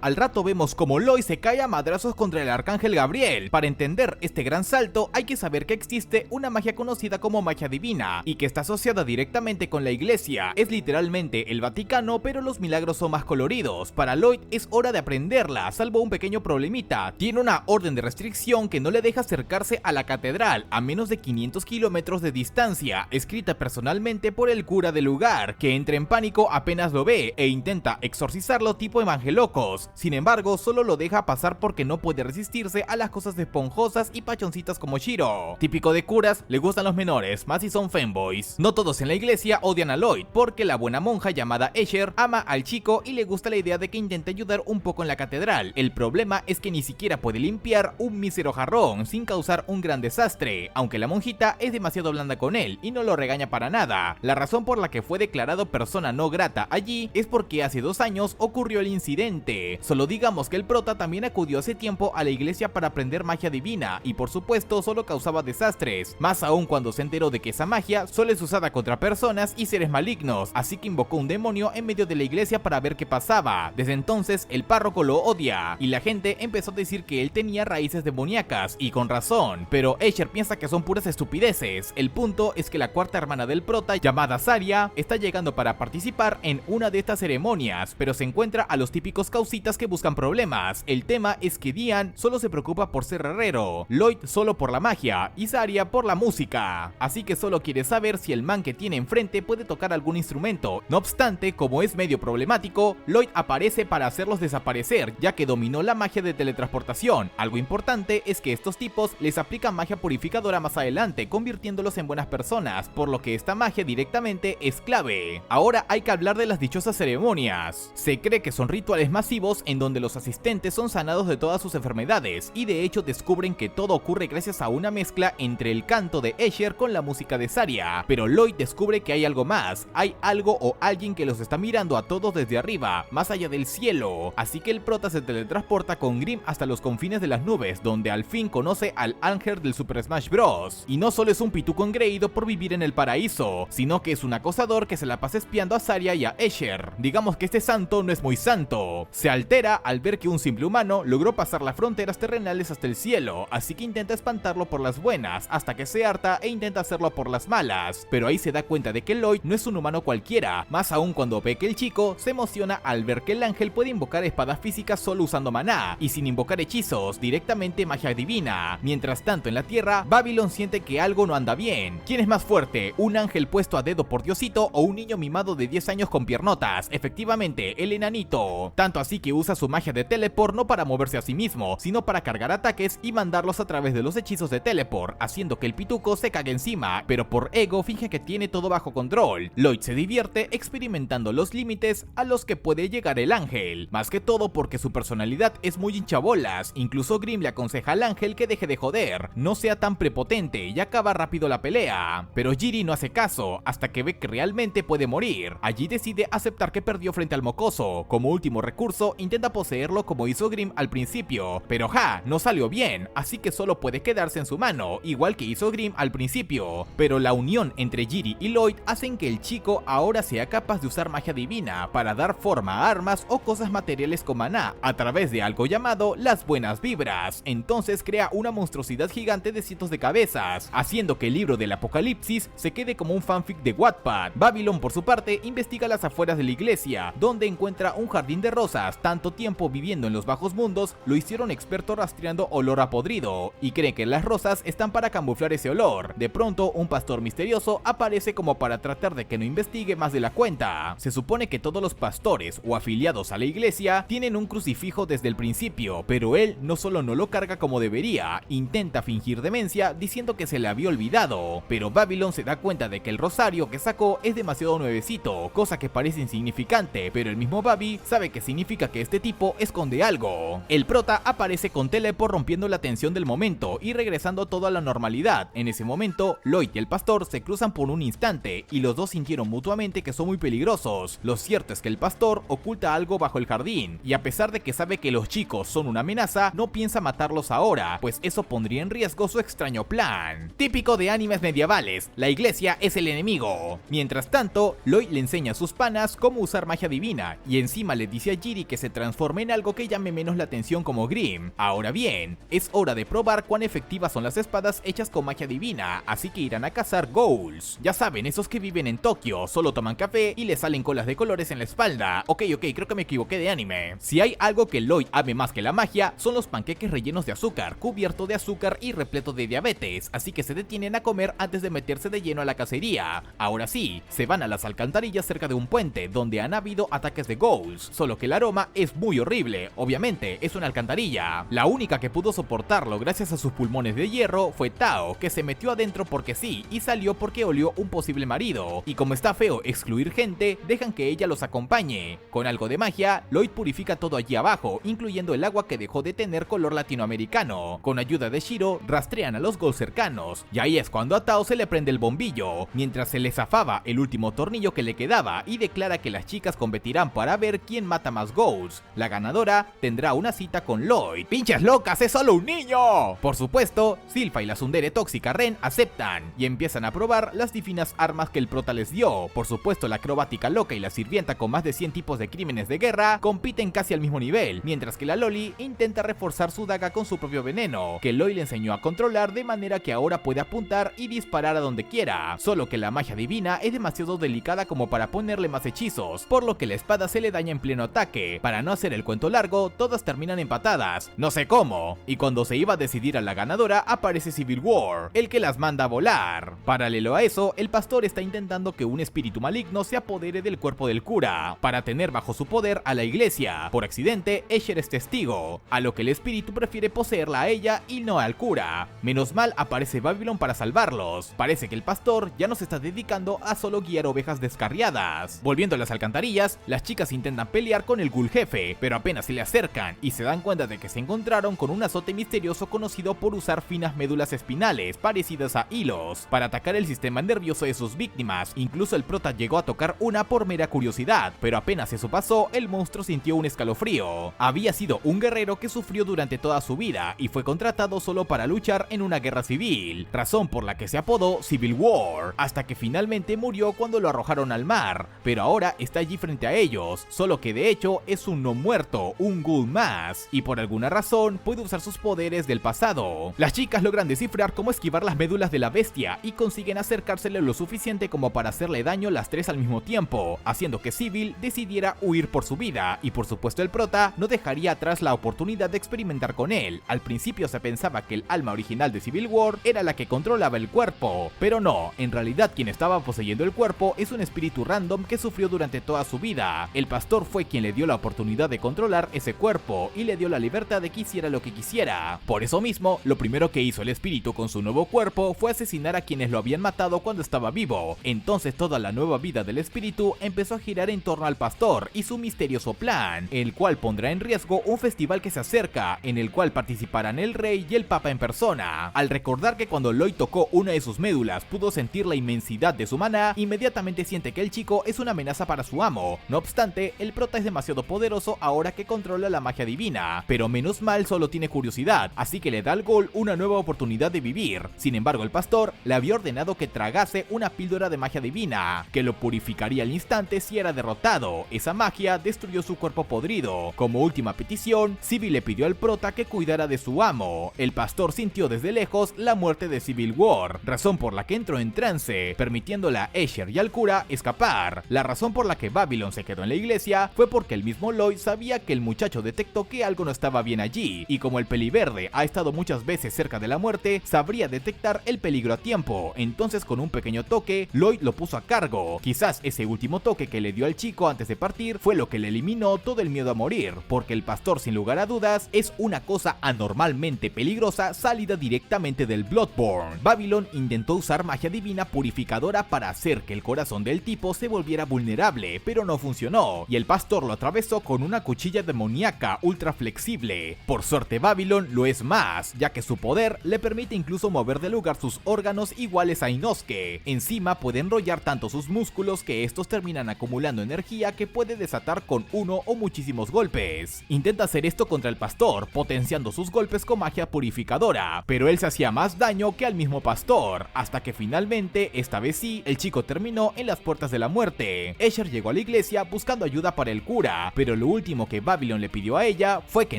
Al rato vemos como Lloyd se cae a madrazos contra el arcángel Gabriel. Para entender este gran salto hay que saber que existe una magia conocida como magia divina y que está asociada directamente con la iglesia. Es literalmente el Vaticano, pero los milagros son más coloridos. Para Lloyd es hora de aprenderla, salvo un pequeño problemita. Tiene una orden de restricción que no le deja acercarse a la catedral a menos de 500 kilómetros de distancia, escrita personalmente por el cura del lugar, que entra en pánico apenas lo ve e intenta exorcizarlo tipo evangelocos. Sin embargo, solo lo deja pasar porque no puede resistirse a las cosas esponjosas y pachoncitas como Shiro. Típico de curas, le gustan los menores, más si son femboys. No todos en la iglesia odian a Lloyd, porque la buena monja llamada Escher ama al chico y le gusta la idea de que intente ayudar un poco en la catedral. El problema es que ni siquiera puede limpiar un mísero jarrón sin causar un gran desastre, aunque la monjita es demasiado blanda con él y no lo regaña para nada. La razón por la que fue declarado persona no grata allí es porque hace 2 años ocurrió el incidente. Solo digamos que el prota también acudió hace tiempo a la iglesia para aprender magia divina y por supuesto solo causaba desastres, más aún cuando se enteró de que esa magia solo es usada contra personas y seres malignos, así que invocó un demonio en medio de la iglesia para ver qué pasaba. Desde entonces el párroco lo odia y la gente empezó a decir que él tenía raíces demoníacas, y con razón, pero Escher piensa que son puras estupideces. El punto es que la cuarta hermana del prota, llamada Saria, está llegando para participar en una de estas ceremonias, pero se encuentra a los típicos causitas que buscan problemas. El tema es que Dian solo se preocupa por ser herrero, Lloyd solo por la magia y Saria por la música, así que solo quiere saber si el man que tiene enfrente puede tocar algún instrumento. No obstante, como es medio problemático, Lloyd aparece para hacerlos desaparecer, ya que dominó la magia de teletransportación. Algo importante es que estos tipos les aplican magia purificadora más adelante, convirtiéndolos en buenas personas, por lo que esta magia directamente es clave. Ahora hay que hablar de las dichosas ceremonias. Se cree que son rituales masivos en donde los asistentes son sanados de todas sus enfermedades, y de hecho descubren que todo ocurre gracias a una mezcla entre el canto de Escher con la música de Saria. Pero Lloyd descubre que hay algo más, hay algo o alguien que los está mirando a todos desde arriba, más allá del cielo, así que el prota se teletransporta con Grimm hasta los confines de las nubes, donde al fin conoce al ángel del Super Smash Bros. Y no solo es un pituco engreído por vivir en el paraíso, sino que es un acosador que se la pasa espiando a Saria y a Escher. Digamos que este santo no es muy santo. Se altera al ver que un simple humano logró pasar las fronteras terrenales hasta el cielo, así que intenta espantarlo por las buenas, hasta que se harta e intenta hacerlo por las malas. Pero ahí se da cuenta de que Lloyd no es un humano cualquiera, más aún cuando ve que el chico se emociona al ver que el ángel puede invocar espadas físicas solo usando maná, y sin invocar hechizos, directamente magia divina. Mientras tanto en la tierra, Babylon siente que algo no anda bien. ¿Quién es más fuerte? ¿Un ángel puesto a dedo por Diosito o un niño mimado de 10 años con piernotas? Efectivamente, el enanito. Tanto así que usa su magia de teleport no para moverse a sí mismo, sino para cargar ataques y mandarlos a través de los hechizos de teleport, haciendo que el pituco se cague encima, pero por ego finge que tiene todo bajo control. Lloyd se divierte experimentando los límites a los que puede llegar el ángel, más que todo porque su personalidad es muy hinchabolas. Incluso Grimm le aconseja al ángel que deje de joder, no sea tan prepotente y acaba rápido la pelea, pero Jiri no hace caso hasta que ve que realmente puede morir. Allí decide aceptar que perdió frente al mocoso. Como último recurso intenta poseerlo como hizo Grimm al principio, pero no salió bien, así que solo puede quedarse en su mano, igual que hizo Grimm al principio. Pero la unión entre Jiri y Lloyd hacen que el chico ahora sea capaz de usar magia divina para dar forma a armas o cosas materiales con maná a través de algo llamado las buenas vibras. Entonces crea una monstruosidad gigante de cientos de cabezas, haciendo que el libro del apocalipsis se quede como un fanfic de Wattpad. Babylon por su parte investiga las afueras de la iglesia, donde encuentra un jardín de rosas. Tanto tiempo viviendo en los bajos mundos lo hicieron experto rastreando olor a podrido, y cree que las rosas están para camuflar ese olor. De pronto un pastor misterioso aparece como para tratar de que no investigue más de la cuenta. Se supone que todos los pastores o afiliados a la iglesia tienen un crucifijo desde el principio, pero él no solo no lo carga como debería, intenta fingir demencia diciendo que se le había olvidado, pero Babylon se da cuenta de que el rosario que sacó es demasiado nuevecito, cosa que parece insignificante, pero el mismo Babi sabe que significa significa que este tipo esconde algo. El prota aparece con teleport rompiendo la tensión del momento y regresando todo a la normalidad. En ese momento, Lloyd y el pastor se cruzan por un instante y los dos sintieron mutuamente que son muy peligrosos. Lo cierto es que el pastor oculta algo bajo el jardín y a pesar de que sabe que los chicos son una amenaza, no piensa matarlos ahora, pues eso pondría en riesgo su extraño plan. Típico de animes medievales, la iglesia es el enemigo. Mientras tanto, Lloyd le enseña a sus panas cómo usar magia divina y encima le dice a Jiri que se transforme en algo que llame menos la atención como Grimm. Ahora bien, es hora de probar cuán efectivas son las espadas hechas con magia divina, así que irán a cazar ghouls. Ya saben, esos que viven en Tokio, solo toman café y les salen colas de colores en la espalda. Ok, creo que me equivoqué de anime. Si hay algo que Lloyd ame más que la magia, son los panqueques rellenos de azúcar, cubierto de azúcar y repleto de diabetes, así que se detienen a comer antes de meterse de lleno a la cacería. Ahora sí, se van a las alcantarillas cerca de un puente, donde han habido ataques de ghouls, solo que el aroma es muy horrible, obviamente, es una alcantarilla. La única que pudo soportarlo gracias a sus pulmones de hierro fue Tao, que se metió adentro porque sí, y salió porque olió un posible marido, y como está feo excluir gente, dejan que ella los acompañe. Con algo de magia, Lloyd purifica todo allí abajo, incluyendo el agua que dejó de tener color latinoamericano. Con ayuda de Shiro, rastrean a los ghouls cercanos, y ahí es cuando a Tao se le prende el bombillo, mientras se le zafaba el último tornillo que le quedaba y declara que las chicas competirán para ver quién mata más ghouls. La ganadora tendrá una cita con Lloyd. ¡Pinches locas! ¡Es solo un niño! Por supuesto, Silpha y la tsundere tóxica Ren aceptan y empiezan a probar las divinas armas que el prota les dio. Por supuesto, la acrobática loca y la sirvienta con más de 100 tipos de crímenes de guerra compiten casi al mismo nivel, mientras que la Loli intenta reforzar su daga con su propio veneno, que Lloyd le enseñó a controlar de manera que ahora puede apuntar y disparar a donde quiera, solo que la magia divina es demasiado delicada como para ponerle más hechizos, por lo que la espada se le daña en pleno ataque. Para no hacer el cuento largo, todas terminan empatadas, no sé cómo, y cuando se iba a decidir a la ganadora aparece Civil War, el que las manda a volar. Paralelo a eso, el pastor está intentando que un espíritu maligno se apodere del cuerpo del cura, para tener bajo su poder a la iglesia. Por accidente, Escher es testigo, a lo que el espíritu prefiere poseerla a ella y no al cura. Menos mal aparece Babylon para salvarlos. Parece que el pastor ya no se está dedicando a solo guiar ovejas descarriadas. Volviendo a las alcantarillas, las chicas intentan pelear con el ghoul jefe, pero apenas se le acercan y se dan cuenta de que se encontraron con un azote misterioso conocido por usar finas médulas espinales parecidas a hilos para atacar el sistema nervioso de sus víctimas. Incluso el prota llegó a tocar una por mera curiosidad, pero apenas eso pasó, el monstruo sintió un escalofrío. Había sido un guerrero que sufrió durante toda su vida y fue contratado solo para luchar en una guerra civil, razón por la que se apodó Civil War, hasta que finalmente murió cuando lo arrojaron al mar, pero ahora está allí frente a ellos, solo que de hecho es un no muerto, un ghoul más, y por alguna razón puede usar sus poderes del pasado. Las chicas logran descifrar cómo esquivar las médulas de la bestia y consiguen acercársele lo suficiente como para hacerle daño las tres al mismo tiempo, haciendo que Civil decidiera huir por su vida, y por supuesto el prota no dejaría atrás la oportunidad de experimentar con él. Al principio se pensaba que el alma original de Civil War era la que controlaba el cuerpo, pero no, en realidad quien estaba poseyendo el cuerpo es un espíritu random que sufrió durante toda su vida. El pastor fue quien le dio la oportunidad de controlar ese cuerpo y le dio la libertad de que hiciera lo que quisiera. Por eso mismo, lo primero que hizo el espíritu con su nuevo cuerpo fue asesinar a quienes lo habían matado cuando estaba vivo. Entonces toda la nueva vida del espíritu empezó a girar en torno al pastor y su misterioso plan, el cual pondrá en riesgo un festival que se acerca, en el cual participarán el rey y el papa en persona. Al recordar que cuando Lloyd tocó una de sus médulas pudo sentir la inmensidad de su maná, inmediatamente siente que el chico es una amenaza para su amo. No obstante, el prota es demasiado poderoso ahora que controla la magia divina, pero menos mal solo tiene curiosidad, así que le da al ghoul una nueva oportunidad de vivir. Sin embargo, el pastor le había ordenado que tragase una píldora de magia divina, que lo purificaría al instante si era derrotado. Esa magia destruyó su cuerpo podrido. Como última petición, Civil le pidió al prota que cuidara de su amo. El pastor sintió desde lejos la muerte de Civil War, razón por la que entró en trance, permitiéndole a Escher y al cura escapar. La razón por la que Babylon se quedó en la iglesia fue porque el mismo Lloyd sabía que el muchacho detectó que algo no estaba bien allí, y como el peliverde ha estado muchas veces cerca de la muerte, sabría detectar el peligro a tiempo. Entonces con un pequeño toque, Lloyd lo puso a cargo. Quizás ese último toque que le dio al chico antes de partir fue lo que le eliminó todo el miedo a morir, porque el pastor sin lugar a dudas es una cosa anormalmente peligrosa salida directamente del Bloodborne. Babylon intentó usar magia divina purificadora para hacer que el corazón del tipo se volviera vulnerable, pero no funcionó, y el pastor lo atravesó eso con una cuchilla demoníaca ultra flexible. Por suerte Babylon lo es más, ya que su poder le permite incluso mover de lugar sus órganos iguales a Inosuke. Encima puede enrollar tanto sus músculos que estos terminan acumulando energía que puede desatar con uno o muchísimos golpes. Intenta hacer esto contra el pastor, potenciando sus golpes con magia purificadora, pero él se hacía más daño que al mismo pastor, hasta que finalmente, esta vez sí, el chico terminó en las puertas de la muerte. Escher llegó a la iglesia buscando ayuda para el cura, pero lo último que Babylon le pidió a ella fue que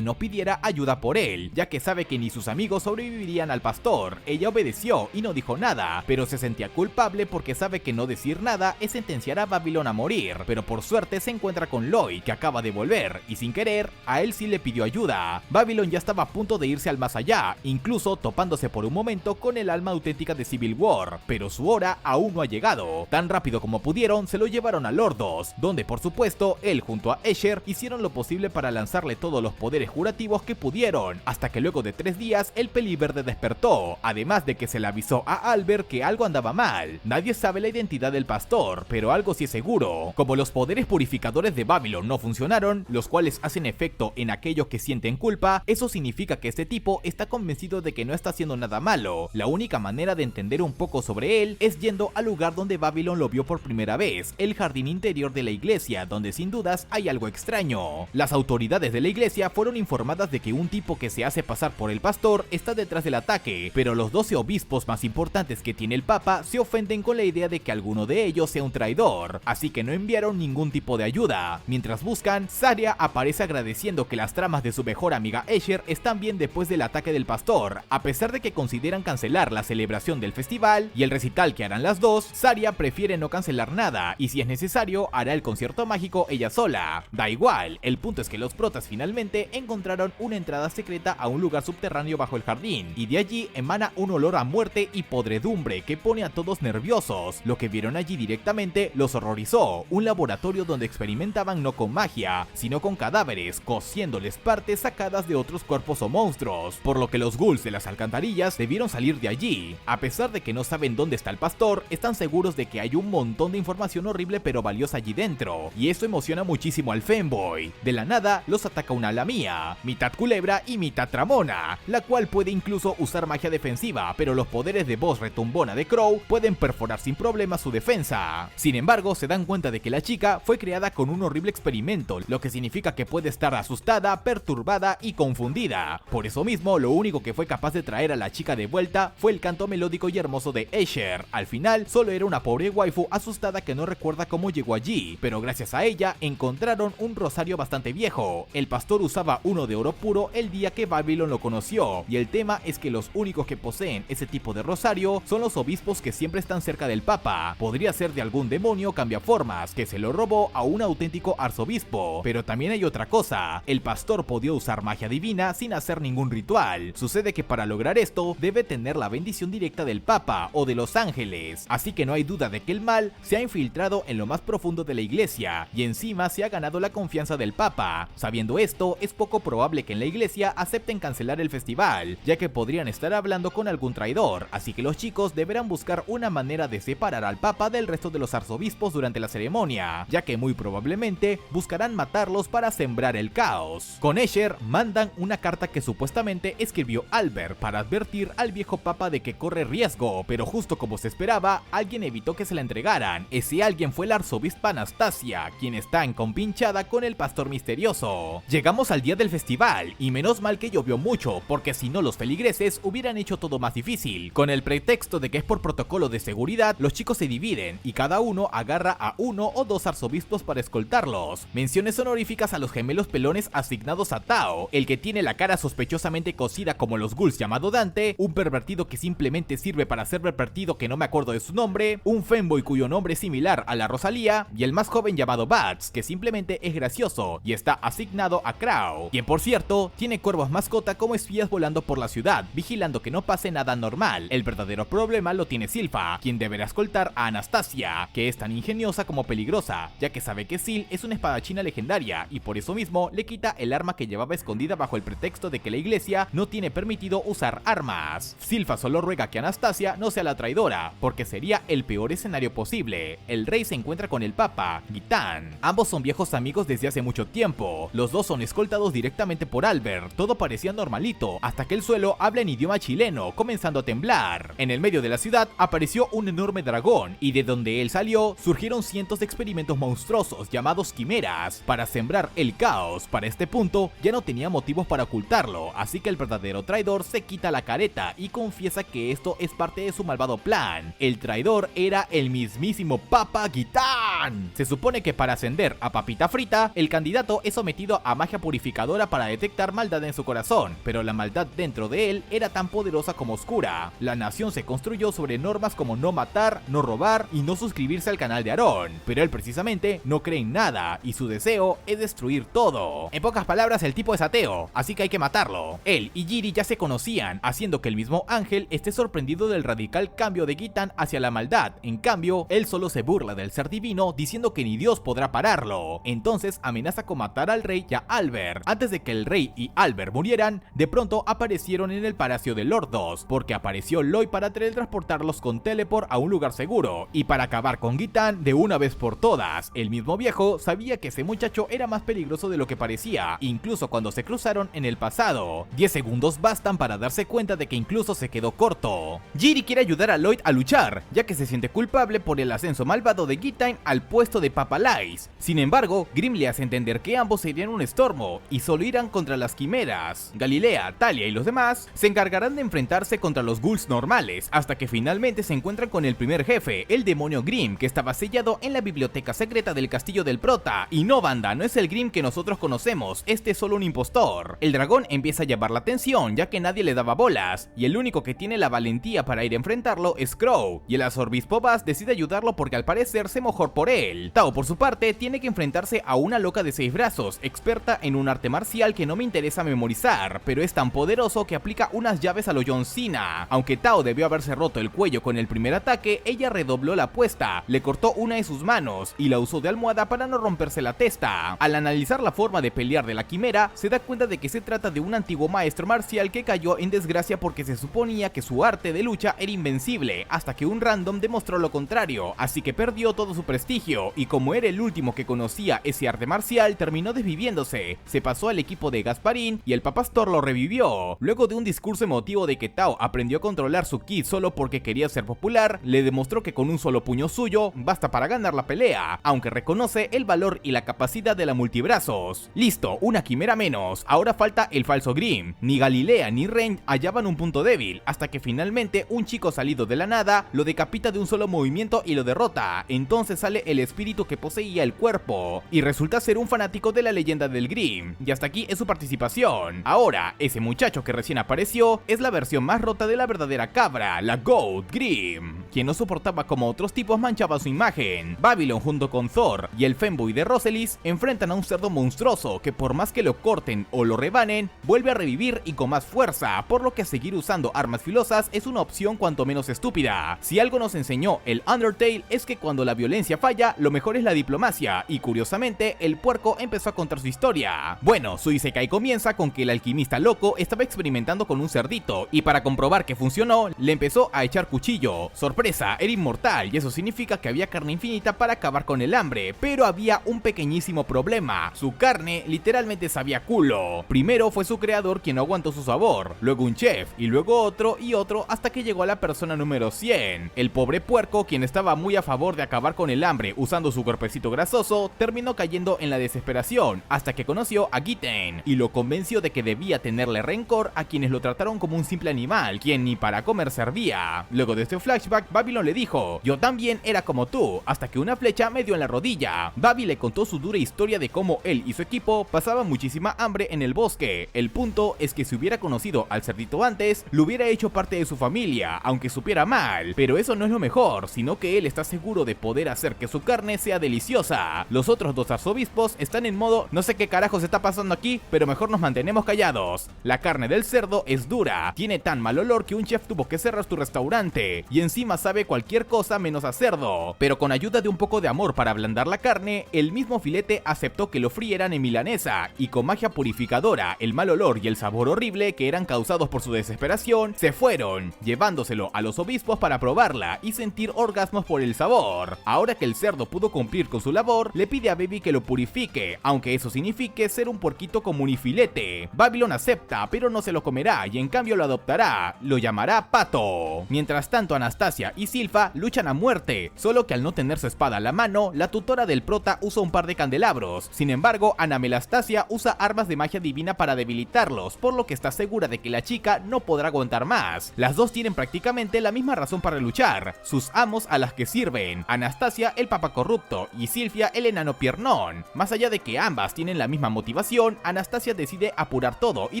no pidiera ayuda por él, ya que sabe que ni sus amigos sobrevivirían al pastor. Ella obedeció y no dijo nada, pero se sentía culpable porque sabe que no decir nada es sentenciar a Babylon a morir, pero por suerte se encuentra con Lloyd, que acaba de volver, y sin querer, a él sí le pidió ayuda. Babylon ya estaba a punto de irse al más allá, incluso topándose por un momento con el alma auténtica de Civil War, pero su hora aún no ha llegado. Tan rápido como pudieron, se lo llevaron a Lordos, donde por supuesto, él junto a Escher hicieron lo posible para lanzarle todos los poderes curativos que pudieron, hasta que luego de 3 días el Peliverde despertó, además de que se le avisó a Albert que algo andaba mal. Nadie sabe la identidad del pastor, pero algo sí es seguro. Como los poderes purificadores de Babylon no funcionaron, los cuales hacen efecto en aquellos que sienten culpa, eso significa que este tipo está convencido de que no está haciendo nada malo. La única manera de entender un poco sobre él es yendo al lugar donde Babylon lo vio por primera vez, el jardín interior de la iglesia, donde sin dudas hay algo extraño. Las autoridades de la iglesia fueron informadas de que un tipo que se hace pasar por el pastor está detrás del ataque, pero los 12 obispos más importantes que tiene el papa se ofenden con la idea de que alguno de ellos sea un traidor, así que no enviaron ningún tipo de ayuda. Mientras buscan, Saria aparece agradeciendo que las tramas de su mejor amiga Escher están bien después del ataque del pastor, a pesar de que consideran cancelar la celebración del festival y el recital que harán las dos. Saria prefiere no cancelar nada y si es necesario hará el concierto mágico ella sola. Da igual, el punto es que los protas finalmente encontraron una entrada secreta a un lugar subterráneo bajo el jardín y de allí emana un olor a muerte y podredumbre que pone a todos nerviosos. Lo que vieron allí directamente los horrorizó, un laboratorio donde experimentaban no con magia, sino con cadáveres, cosiéndoles partes sacadas de otros cuerpos o monstruos, por lo que los ghouls de las alcantarillas debieron salir de allí. A pesar de que no saben dónde está el pastor, están seguros de que hay un montón de información horrible pero valiosa allí dentro, y eso emociona muchísimo al femboy. De la nada los ataca una lamia, mitad culebra y mitad tramona, la cual puede incluso usar magia defensiva, pero los poderes de voz retumbona de Crow pueden perforar sin problema su defensa. Sin embargo, se dan cuenta de que la chica fue creada con un horrible experimento, lo que significa que puede estar asustada, perturbada y confundida. Por eso mismo, lo único que fue capaz de traer a la chica de vuelta fue el canto melódico y hermoso de Escher. Al final, solo era una pobre waifu asustada que no recuerda cómo llegó allí, pero gracias a ella encontraron un rosario bastante viejo. El pastor usaba uno de oro puro el día que Babylon lo conoció, y el tema es que los únicos que poseen ese tipo de rosario son los obispos que siempre están cerca del papa. Podría ser de algún demonio cambiaformas que se lo robó a un auténtico arzobispo, pero también hay otra cosa: el pastor podía usar magia divina sin hacer ningún ritual. Sucede que para lograr esto debe tener la bendición directa del papa o de los ángeles, así que no hay duda de que el mal se ha infiltrado en lo más profundo de la iglesia y encima se ha ganado la confianza del papa. Sabiendo esto, es poco probable que en la iglesia acepten cancelar el festival, ya que podrían estar hablando con algún traidor, así que los chicos deberán buscar una manera de separar al papa del resto de los arzobispos durante la ceremonia, ya que muy probablemente buscarán matarlos para sembrar el caos. Con Escher mandan una carta que supuestamente escribió Albert para advertir al viejo papa de que corre riesgo, pero justo como se esperaba, alguien evitó que se la entregaran. Ese alguien fue la arzobispa Anastasia, quien está encompinchada con el pastor misterioso. Llegamos al día del festival, y menos mal que llovió mucho, porque si no los feligreses hubieran hecho todo más difícil. Con el pretexto de que es por protocolo de seguridad, los chicos se dividen, y cada uno agarra a uno o dos arzobispos para escoltarlos. Menciones honoríficas a los gemelos pelones asignados a Tao, el que tiene la cara sospechosamente cosida como los ghouls llamado Dante, un pervertido que simplemente sirve para ser pervertido que no me acuerdo de su nombre, un femboy cuyo nombre es similar a la Rosalía, y el más joven llamado Bats, que simplemente es gracioso y está asignado a Crow, quien por cierto tiene cuervos mascota como espías volando por la ciudad, vigilando que no pase nada normal. El verdadero problema lo tiene Silpha, quien deberá escoltar a Anastasia, que es tan ingeniosa como peligrosa, ya que sabe que Sil es una espadachina legendaria y por eso mismo le quita el arma que llevaba escondida bajo el pretexto de que la iglesia no tiene permitido usar armas. Silpha solo ruega que Anastasia no sea la traidora, porque sería el peor escenario posible. El rey se encuentra con el papa, Gitán. Ambos son viejos amigos amigos desde hace mucho tiempo. Los dos son escoltados directamente por Albert. Todo parecía normalito, hasta que el suelo habla en idioma chileno, comenzando a temblar. En el medio de la ciudad apareció un enorme dragón, y de donde él salió, surgieron cientos de experimentos monstruosos llamados quimeras, para sembrar el caos. Para este punto, ya no tenía motivos para ocultarlo, así que el verdadero traidor se quita la careta y confiesa que esto es parte de su malvado plan. El traidor era el mismísimo Papa Gitán. Se supone que para ascender a Papita Frita, el candidato es sometido a magia purificadora para detectar maldad en su corazón, pero la maldad dentro de él era tan poderosa como oscura. La nación se construyó sobre normas como no matar, no robar y no suscribirse al canal de Aarón, pero él precisamente no cree en nada y su deseo es destruir todo. En pocas palabras, el tipo es ateo, así que hay que matarlo. Él y Jiri ya se conocían, haciendo que el mismo Ángel esté sorprendido del radical cambio de Gitán hacia la maldad. En cambio, él solo se burla del ser divino diciendo que ni Dios podrá pararlo. Entonces amenaza con matar al rey y a Albert. Antes de que el rey y Albert murieran, de pronto aparecieron en el palacio de Lordos, porque apareció Lloyd para teletransportarlos con teleport a un lugar seguro y para acabar con Gitán de una vez por todas. El mismo viejo sabía que ese muchacho era más peligroso de lo que parecía, incluso cuando se cruzaron en el pasado. 10 segundos bastan para darse cuenta de que incluso se quedó corto. Jiri quiere ayudar a Lloyd a luchar, ya que se siente culpable por el ascenso malvado de Gitán al puesto de Papa Lice. Sin embargo, Grimm le hace entender que ambos serían un estorbo y solo irán contra las quimeras. Galilea, Talia y los demás se encargarán de enfrentarse contra los ghouls normales, hasta que finalmente se encuentran con el primer jefe, el demonio Grimm, que estaba sellado en la biblioteca secreta del castillo del prota. Y no, banda, no es el Grimm que nosotros conocemos, este es solo un impostor. El dragón empieza a llamar la atención, ya que nadie le daba bolas, y el único que tiene la valentía para ir a enfrentarlo es Crow, y el arzobispo Baz decide ayudarlo porque al parecer se mejor por él. Tao, por su parte, tiene que enfrentarse a una loca de 6 brazos, experta en un arte marcial que no me interesa memorizar, pero es tan poderoso que aplica unas llaves a lo John Cena. Aunque Tao debió haberse roto el cuello con el primer ataque, ella redobló la apuesta, le cortó una de sus manos y la usó de almohada para no romperse la testa. Al analizar la forma de pelear de la quimera, se da cuenta de que se trata de un antiguo maestro marcial que cayó en desgracia porque se suponía que su arte de lucha era invencible, hasta que un random demostró lo contrario, así que perdió todo su prestigio, y como era el último que conocía ese arte marcial, terminó desviviéndose. Se pasó al equipo de Gasparín y el Papastor lo revivió. Luego de un discurso emotivo de que Tao aprendió a controlar su ki solo porque quería ser popular, le demostró que con un solo puño suyo basta para ganar la pelea, aunque reconoce el valor y la capacidad de la multibrazos. Listo, una quimera menos, ahora falta el falso Grimm. Ni Galilea ni Ren hallaban un punto débil, hasta que finalmente un chico salido de la nada lo decapita de un solo movimiento y lo derrota. Entonces sale el espíritu que poseía el cuerpo, y resulta ser un fanático de la leyenda del Grimm, y hasta aquí es su participación. Ahora, ese muchacho que recién apareció es la versión más rota de la verdadera cabra, la Goat Grimm, quien no soportaba como otros tipos manchaba su imagen. Babylon junto con Thor y el femboy de Roselis enfrentan a un cerdo monstruoso que por más que lo corten o lo rebanen, vuelve a revivir y con más fuerza, por lo que seguir usando armas filosas es una opción cuanto menos estúpida. Si algo nos enseñó el Undertale es que cuando la violencia falla, lo mejor es la diplomacia, y curiosamente el puerco empezó a contar su historia. Bueno, su isekai comienza con que el alquimista loco estaba experimentando con un cerdito, y para comprobar que funcionó, le empezó a echar cuchillo. Sorpresa, era inmortal, y eso significa que había carne infinita para acabar con el hambre, pero había un pequeñísimo problema: su carne literalmente sabía culo. Primero fue su creador quien no aguantó su sabor, luego un chef, y luego otro y otro, hasta que llegó a la persona número 100. El pobre puerco, quien estaba muy a favor de acabar con el hambre usando su cuerpecito grasoso, terminó cayendo en la desesperación, hasta que conoció a Gitán, y lo convenció de que debía tenerle rencor a quienes lo trataron como un simple animal, quien ni para comer servía. Luego de este flashback, Babylon le dijo: yo también era como tú, hasta que una flecha me dio en la rodilla. Babi le contó su dura historia de cómo él y su equipo pasaban muchísima hambre en el bosque. El punto es que si hubiera conocido al cerdito antes, lo hubiera hecho parte de su familia, aunque supiera mal. Pero eso no es lo mejor, sino que él está seguro de poder hacer que su carne sea deliciosa. Los otros dos arzobispos están en modo: no sé qué carajos está pasando aquí, pero mejor nos mantenemos callados. La carne del cerdo es dura, tiene tan mal olor que un chef tuvo que cerrar su restaurante, y encima sabe cualquier cosa menos a cerdo, pero con ayuda de un poco de amor para ablandar la carne, el mismo filete aceptó que lo frieran en milanesa, y con magia purificadora, el mal olor y el sabor horrible que eran causados por su desesperación se fueron, llevándoselo a los obispos para probarla y sentir orgasmos por el sabor. Ahora que el cerdo pudo cumplir con su labor, le pide a Baby que lo purifique, aunque eso signifique ser un porquito común y filete. Babylon acepta, pero no se lo comerá y en cambio lo adoptará, lo llamará Pato. Mientras tanto, Anastasia y Silpha luchan a muerte, solo que al no tener su espada a la mano, la tutora del prota usa un par de candelabros. Sin embargo, Ana Melastasia usa armas de magia divina para debilitarlos, por lo que está segura de que la chica no podrá aguantar más. Las dos tienen prácticamente la misma razón para luchar, sus amos a las que sirven, Anastasia el papa corrupto y Silphia el enano piernón. Más allá de que ambas tienen la misma motivación, Anastasia decide apurar todo y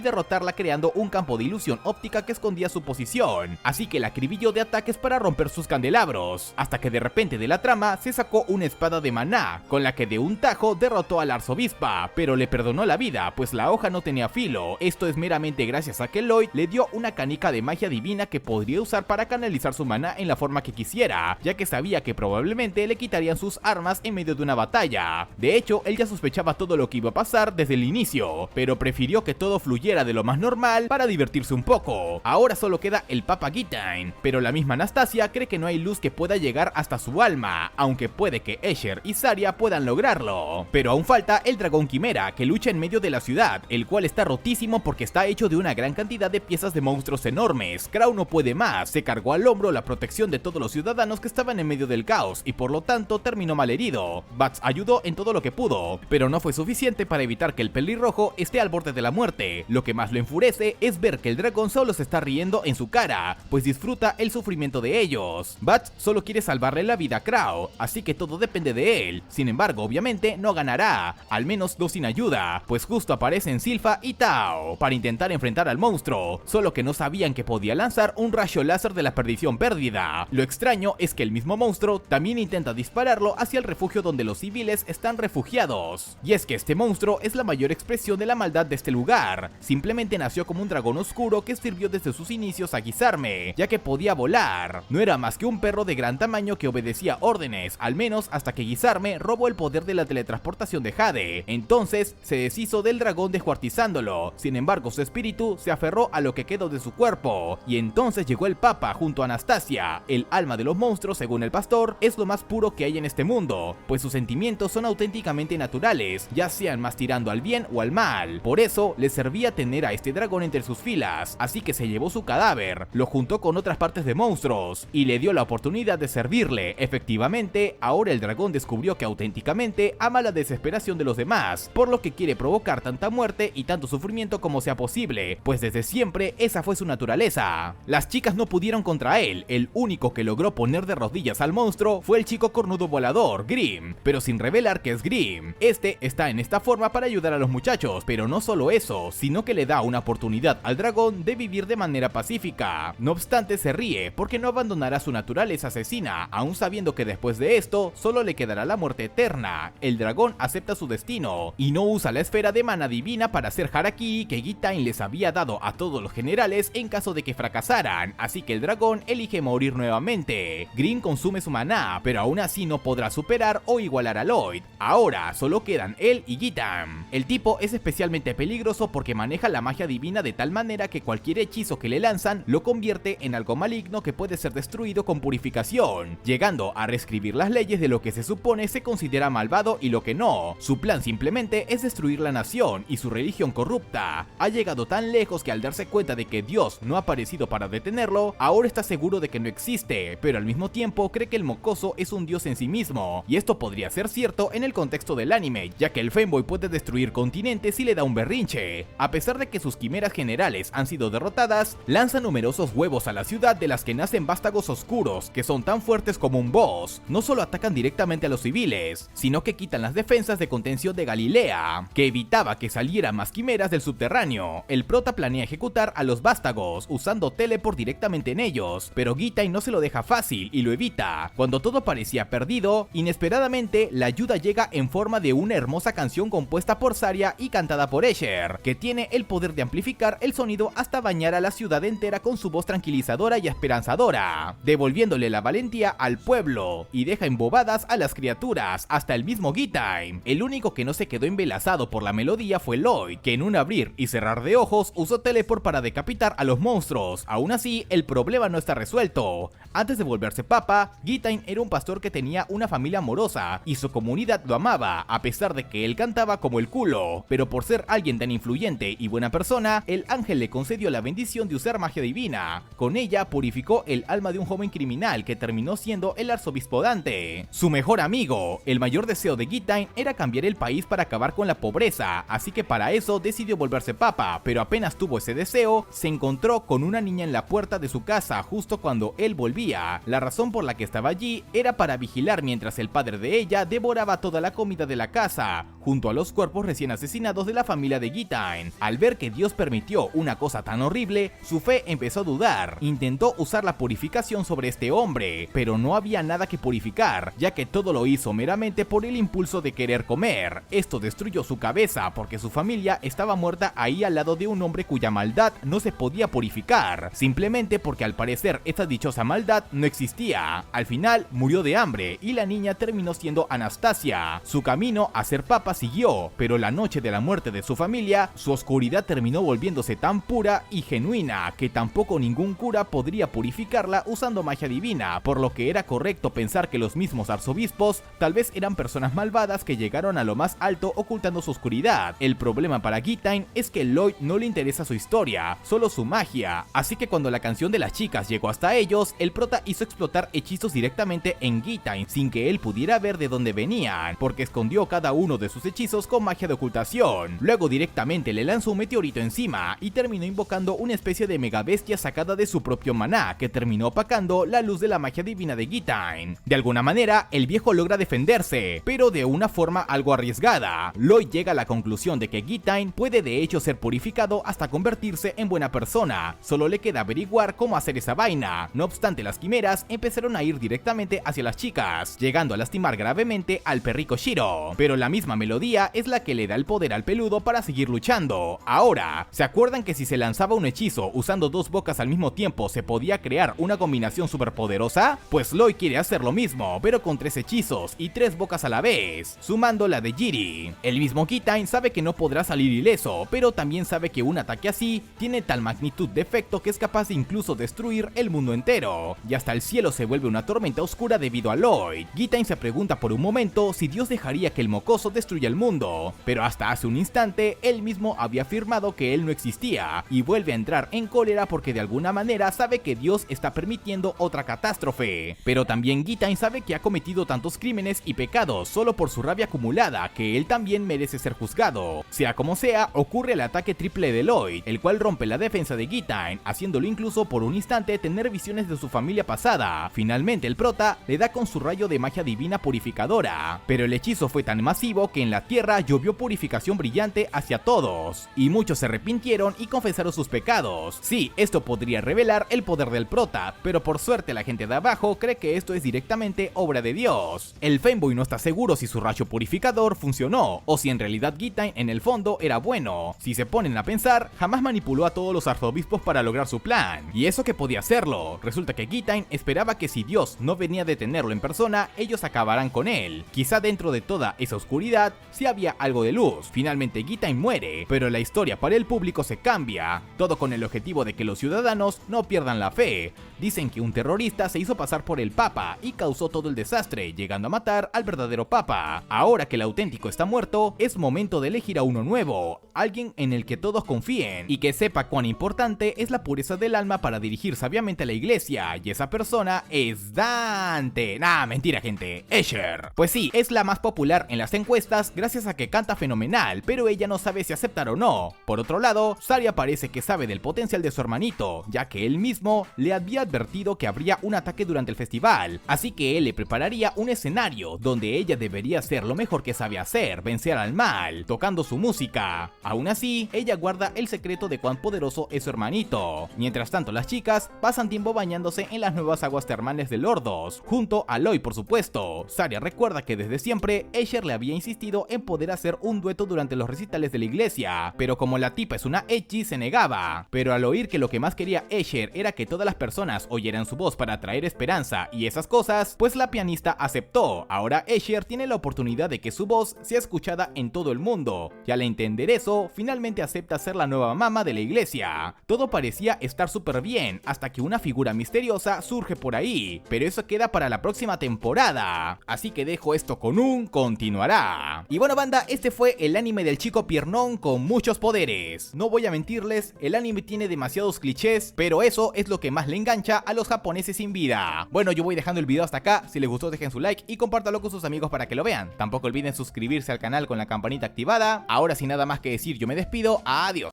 derrotarla creando un campo de ilusión óptica que escondía su posición, así que la acribilló de ataques para romper sus candelabros, hasta que de repente de la trama se sacó una espada de maná, con la que de un tajo derrotó a la arzobispa, pero le perdonó la vida, pues la hoja no tenía filo. Esto es meramente gracias a que Lloyd le dio una canica de magia divina que podría usar para canalizar su maná en la forma que quisiera, ya que sabía que probablemente le quitarían sus armas en medio de una batalla. De hecho, él ya sospechaba todo lo que iba a pasar desde el inicio, pero prefirió que todo fluyera de lo más normal para divertirse un poco. Ahora solo queda el Papa Gitane, pero la misma Anastasia cree que no hay luz que pueda llegar hasta su alma, aunque puede que Escher y Zarya puedan lograrlo. Pero aún falta el dragón Quimera, que lucha en medio de la ciudad, el cual está rotísimo porque está hecho de una gran cantidad de piezas de monstruos enormes. Crow no puede más, se cargó al hombro la protección de todos los ciudadanos que estaban en medio del caos y por lo tanto terminó malherido. Bats ayudó en todo lo que pudo, pero no fue suficiente para evitar que el pelirrojo esté al borde de la muerte. Lo que más lo enfurece es ver que el dragón solo se está riendo en su cara, pues disfruta el sufrimiento de ellos. Bats solo quiere salvarle la vida a Crow, así que todo depende de él. Sin embargo, obviamente no ganará, al menos no sin ayuda, pues justo aparecen Silpha y Tao para intentar enfrentar al monstruo, solo que no sabían que podía lanzar un rayo láser de la perdición perdida. Lo extraño es que el mismo monstruo también intenta dispararlo hacia el refugio donde los civiles están refugiados. Y es que este monstruo es la mayor expresión de la maldad de este lugar. Simplemente nació como un dragón oscuro que sirvió desde sus inicios a Gizarme, ya que podía volar. No era más que un perro de gran tamaño que obedecía órdenes, al menos hasta que Gizarme robó el poder de la teletransportación de Jade. Entonces se deshizo del dragón descuartizándolo. Sin embargo, su espíritu se aferró a lo que quedó de su cuerpo. Y entonces llegó el Papa junto a Anastasia. El alma de los monstruos, según el pastor, es lo más puro que hay en este mundo, pues sus sentimientos son auténticamente naturales, ya sean más tirando al bien o al mal. Por eso le servía tener a este dragón entre sus filas, así que se llevó su cadáver, lo juntó con otras partes de monstruos y le dio la oportunidad de servirle. Efectivamente, ahora el dragón descubrió que auténticamente ama la desesperación de los demás, por lo que quiere provocar tanta muerte y tanto sufrimiento como sea posible, pues desde siempre esa fue su naturaleza. Las chicas no pudieron contra él, el único que logró poner de rodillas al monstruo fue el chico cornudo volador, Grim, pero sin revelar que es Grim. Este está en esta forma para ayudar a los muchachos, pero no solo eso, sino que le da una oportunidad al dragón de vivir de manera pacífica. No obstante, se ríe porque no abandonará su naturaleza asesina, aún sabiendo que después de esto solo le quedará la muerte eterna. El dragón acepta su destino y no usa la esfera de mana divina para hacer harakiri que Gitane les había dado a todos los generales en caso de que fracasaran, así que el dragón elige morir nuevamente. Green consume su maná, pero aún así no podrá superar o igualar a Lloyd. Ahora solo quedan él y Gitane. El tipo es especialmente peligroso porque maneja la magia divina de tal manera que cualquier hechizo que le lanzan lo convierte en algo maligno que puede ser destruido con purificación, llegando a reescribir las leyes de lo que se supone se considera malvado y lo que no. Su plan simplemente es destruir la nación y su religión corrupta. Ha llegado tan lejos que al darse cuenta de que Dios no ha aparecido para detenerlo, ahora está seguro de que no existe, pero al mismo tiempo cree que el mocoso es un dios en sí mismo, y esto podría ser cierto en el contexto del anime, ya que el femboy puede destruir continentes si le da un berrinche. A pesar de que sus quimeras generales han sido derrotadas, lanza numerosos huevos a la ciudad de las que nacen vástagos oscuros, que son tan fuertes como un boss. No solo atacan directamente a los civiles, sino que quitan las defensas de contención de Galilea, que evitaba que salieran más quimeras del subterráneo. El prota planea ejecutar a los vástagos usando teleport directamente en ellos, pero Gitane no se lo deja fácil y lo evita. Cuando todo parecía perdido, inesperadamente la ayuda llega en forma de una hermosa canción compuesta por Zarya y cantada por Escher, que tiene el poder de amplificar el sonido hasta bañar a la ciudad entera con su voz tranquilizadora y esperanzadora. vida, devolviéndole la valentía al pueblo y deja embobadas a las criaturas, hasta el mismo Gitain. El único que no se quedó embelesado por la melodía fue Lloyd, que en un abrir y cerrar de ojos usó teleport para decapitar a los monstruos. Aún así, el problema no está resuelto. Antes de volverse papa, Gitain era un pastor que tenía una familia amorosa y su comunidad lo amaba, a pesar de que él cantaba como el culo. Pero por ser alguien tan influyente y buena persona, el ángel le concedió la bendición de usar magia divina. Con ella purificó el alma de un joven criminal que terminó siendo el arzobispo Dante, su mejor amigo. El mayor deseo de Gitain era cambiar el país para acabar con la pobreza, así que para eso decidió volverse papa, pero apenas tuvo ese deseo, se encontró con una niña en la puerta de su casa justo cuando él volvía. La razón por la que estaba allí era para vigilar mientras el padre de ella devoraba toda la comida de la casa, junto a los cuerpos recién asesinados de la familia de Gitain. Al ver que Dios permitió una cosa tan horrible, su fe empezó a dudar. Intentó usar la purificación sobre este hombre, pero no había nada que purificar, ya que todo lo hizo meramente por el impulso de querer comer. Esto destruyó su cabeza porque su familia estaba muerta ahí al lado de un hombre cuya maldad no se podía purificar, simplemente porque al parecer esta dichosa maldad no existía. Al final murió de hambre y la niña terminó siendo Anastasia. Su camino a ser papa siguió, pero la noche de la muerte de su familia, su oscuridad terminó volviéndose tan pura y genuina que tampoco ningún cura podría purificarla usando magia divina, por lo que era correcto pensar que los mismos arzobispos tal vez eran personas malvadas que llegaron a lo más alto ocultando su oscuridad. El problema para Gitain es que Lloyd no le interesa su historia, solo su magia, así que cuando la canción de las chicas llegó hasta ellos, el prota hizo explotar hechizos directamente en Gitain sin que él pudiera ver de dónde venían, porque escondió cada uno de sus hechizos con magia de ocultación. Luego directamente le lanzó un meteorito encima y terminó invocando una especie de mega bestia sacada de su propio maná que terminó opacando la luz de la magia divina de Gitain. De alguna manera, el viejo logra defenderse, pero de una forma algo arriesgada. Lloyd llega a la conclusión de que Gitain puede de hecho ser purificado hasta convertirse en buena persona, solo le queda averiguar cómo hacer esa vaina. No obstante, las quimeras empezaron a ir directamente hacia las chicas, llegando a lastimar gravemente al perrico Shiro, pero la misma melodía es la que le da el poder al peludo para seguir luchando. Ahora, ¿se acuerdan que si se lanzaba un hechizo usando dos bocas al mismo tiempo se podía crear una combinación superpoderosa? Pues Lloyd quiere hacer lo mismo, pero con 3 hechizos y 3 bocas a la vez, sumando la de Jiri. El mismo Gitain sabe que no podrá salir ileso, pero también sabe que un ataque así tiene tal magnitud de efecto que es capaz de incluso destruir el mundo entero, y hasta el cielo se vuelve una tormenta oscura debido a Lloyd. Gitain se pregunta por un momento si Dios dejaría que el mocoso destruya el mundo, pero hasta hace un instante él mismo había afirmado que él no existía, y vuelve a entrar en cólera porque de alguna manera sabe que Dios está permitiendo otra catástrofe. Pero también Gitain sabe que ha cometido tantos crímenes y pecados solo por su rabia acumulada que él también merece ser juzgado. Sea como sea, ocurre el ataque triple de Lloyd, el cual rompe la defensa de Gitain, haciéndolo incluso por un instante tener visiones de su familia pasada. Finalmente el prota le da con su rayo de magia divina purificadora, pero el hechizo fue tan masivo que en la tierra llovió purificación brillante hacia todos, y muchos se arrepintieron y confesaron sus pecados. Sí, esto podría revelar el poder del prota, pero por suerte la gente de abajo cree que esto es directamente obra de Dios. El Fanboy no está seguro si su rayo purificador funcionó, o si en realidad Gitain en el fondo era bueno. Si se ponen a pensar, jamás manipuló a todos los arzobispos para lograr su plan, y eso que podía hacerlo. Resulta que Gitain esperaba que si Dios no venía a detenerlo en persona, ellos acabarán con él. Quizá dentro de toda esa oscuridad sí había algo de luz. Finalmente Gitain muere, pero la historia para el público se cambia, todo con el objetivo de que los ciudadanos no pierdan la fe. Dicen que un terrorista se hizo pasar por el Papa y causó todo el desastre, llegando a matar al verdadero Papa. Ahora que el auténtico está muerto, es momento de elegir a uno nuevo, alguien en el que todos confíen y que sepa cuán importante es la pureza del alma para dirigir sabiamente a la iglesia, y esa persona es Dante. Nah, mentira gente, Escher. Pues sí, es la más popular en las encuestas gracias a que canta fenomenal, pero ella no sabe si aceptar o no. Por otro lado, Saria parece que sabe del potencial de su hermanito, ya que él mismo le había advertido que habría un ataque durante el festival, así que él le prepararía un escenario donde ella debería hacer lo mejor que sabe hacer, vencer al mal, tocando su música. Aún así, ella guarda el secreto de cuán poderoso es su hermanito. Mientras tanto, las chicas pasan tiempo bañándose en las nuevas aguas termales de Lordos, junto a Lloyd por supuesto. Saria recuerda que desde siempre Escher le había insistido en poder hacer un dueto durante los recitales de la iglesia, pero como la tipa es una ecchi se negaba. Pero al oír que lo que más quería Escher era que todas las personas oyeran su voz para traer esperanza y esas cosas, pues la pianista aceptó. Ahora Escher tiene la oportunidad de que su voz sea escuchada en todo el mundo, y al entender eso, finalmente acepta ser la nueva mama de la iglesia. Todo parecía estar súper bien, hasta que una figura misteriosa surge por ahí, pero eso queda para la próxima temporada, así que dejo esto con un continuará. Y bueno banda, este fue el anime del chico piernón con muchos poderes. No voy a mentirles, el anime tiene demasiados clichés, pero eso es lo que más le engancha a los japoneses sin vida. Bueno, yo voy dejando el video hasta acá. Si les gustó dejen su like y compártalo con sus amigos para que lo vean. Tampoco olviden suscribirse al canal con la campanita activada. Ahora sin nada más que decir, yo me despido. Adiós.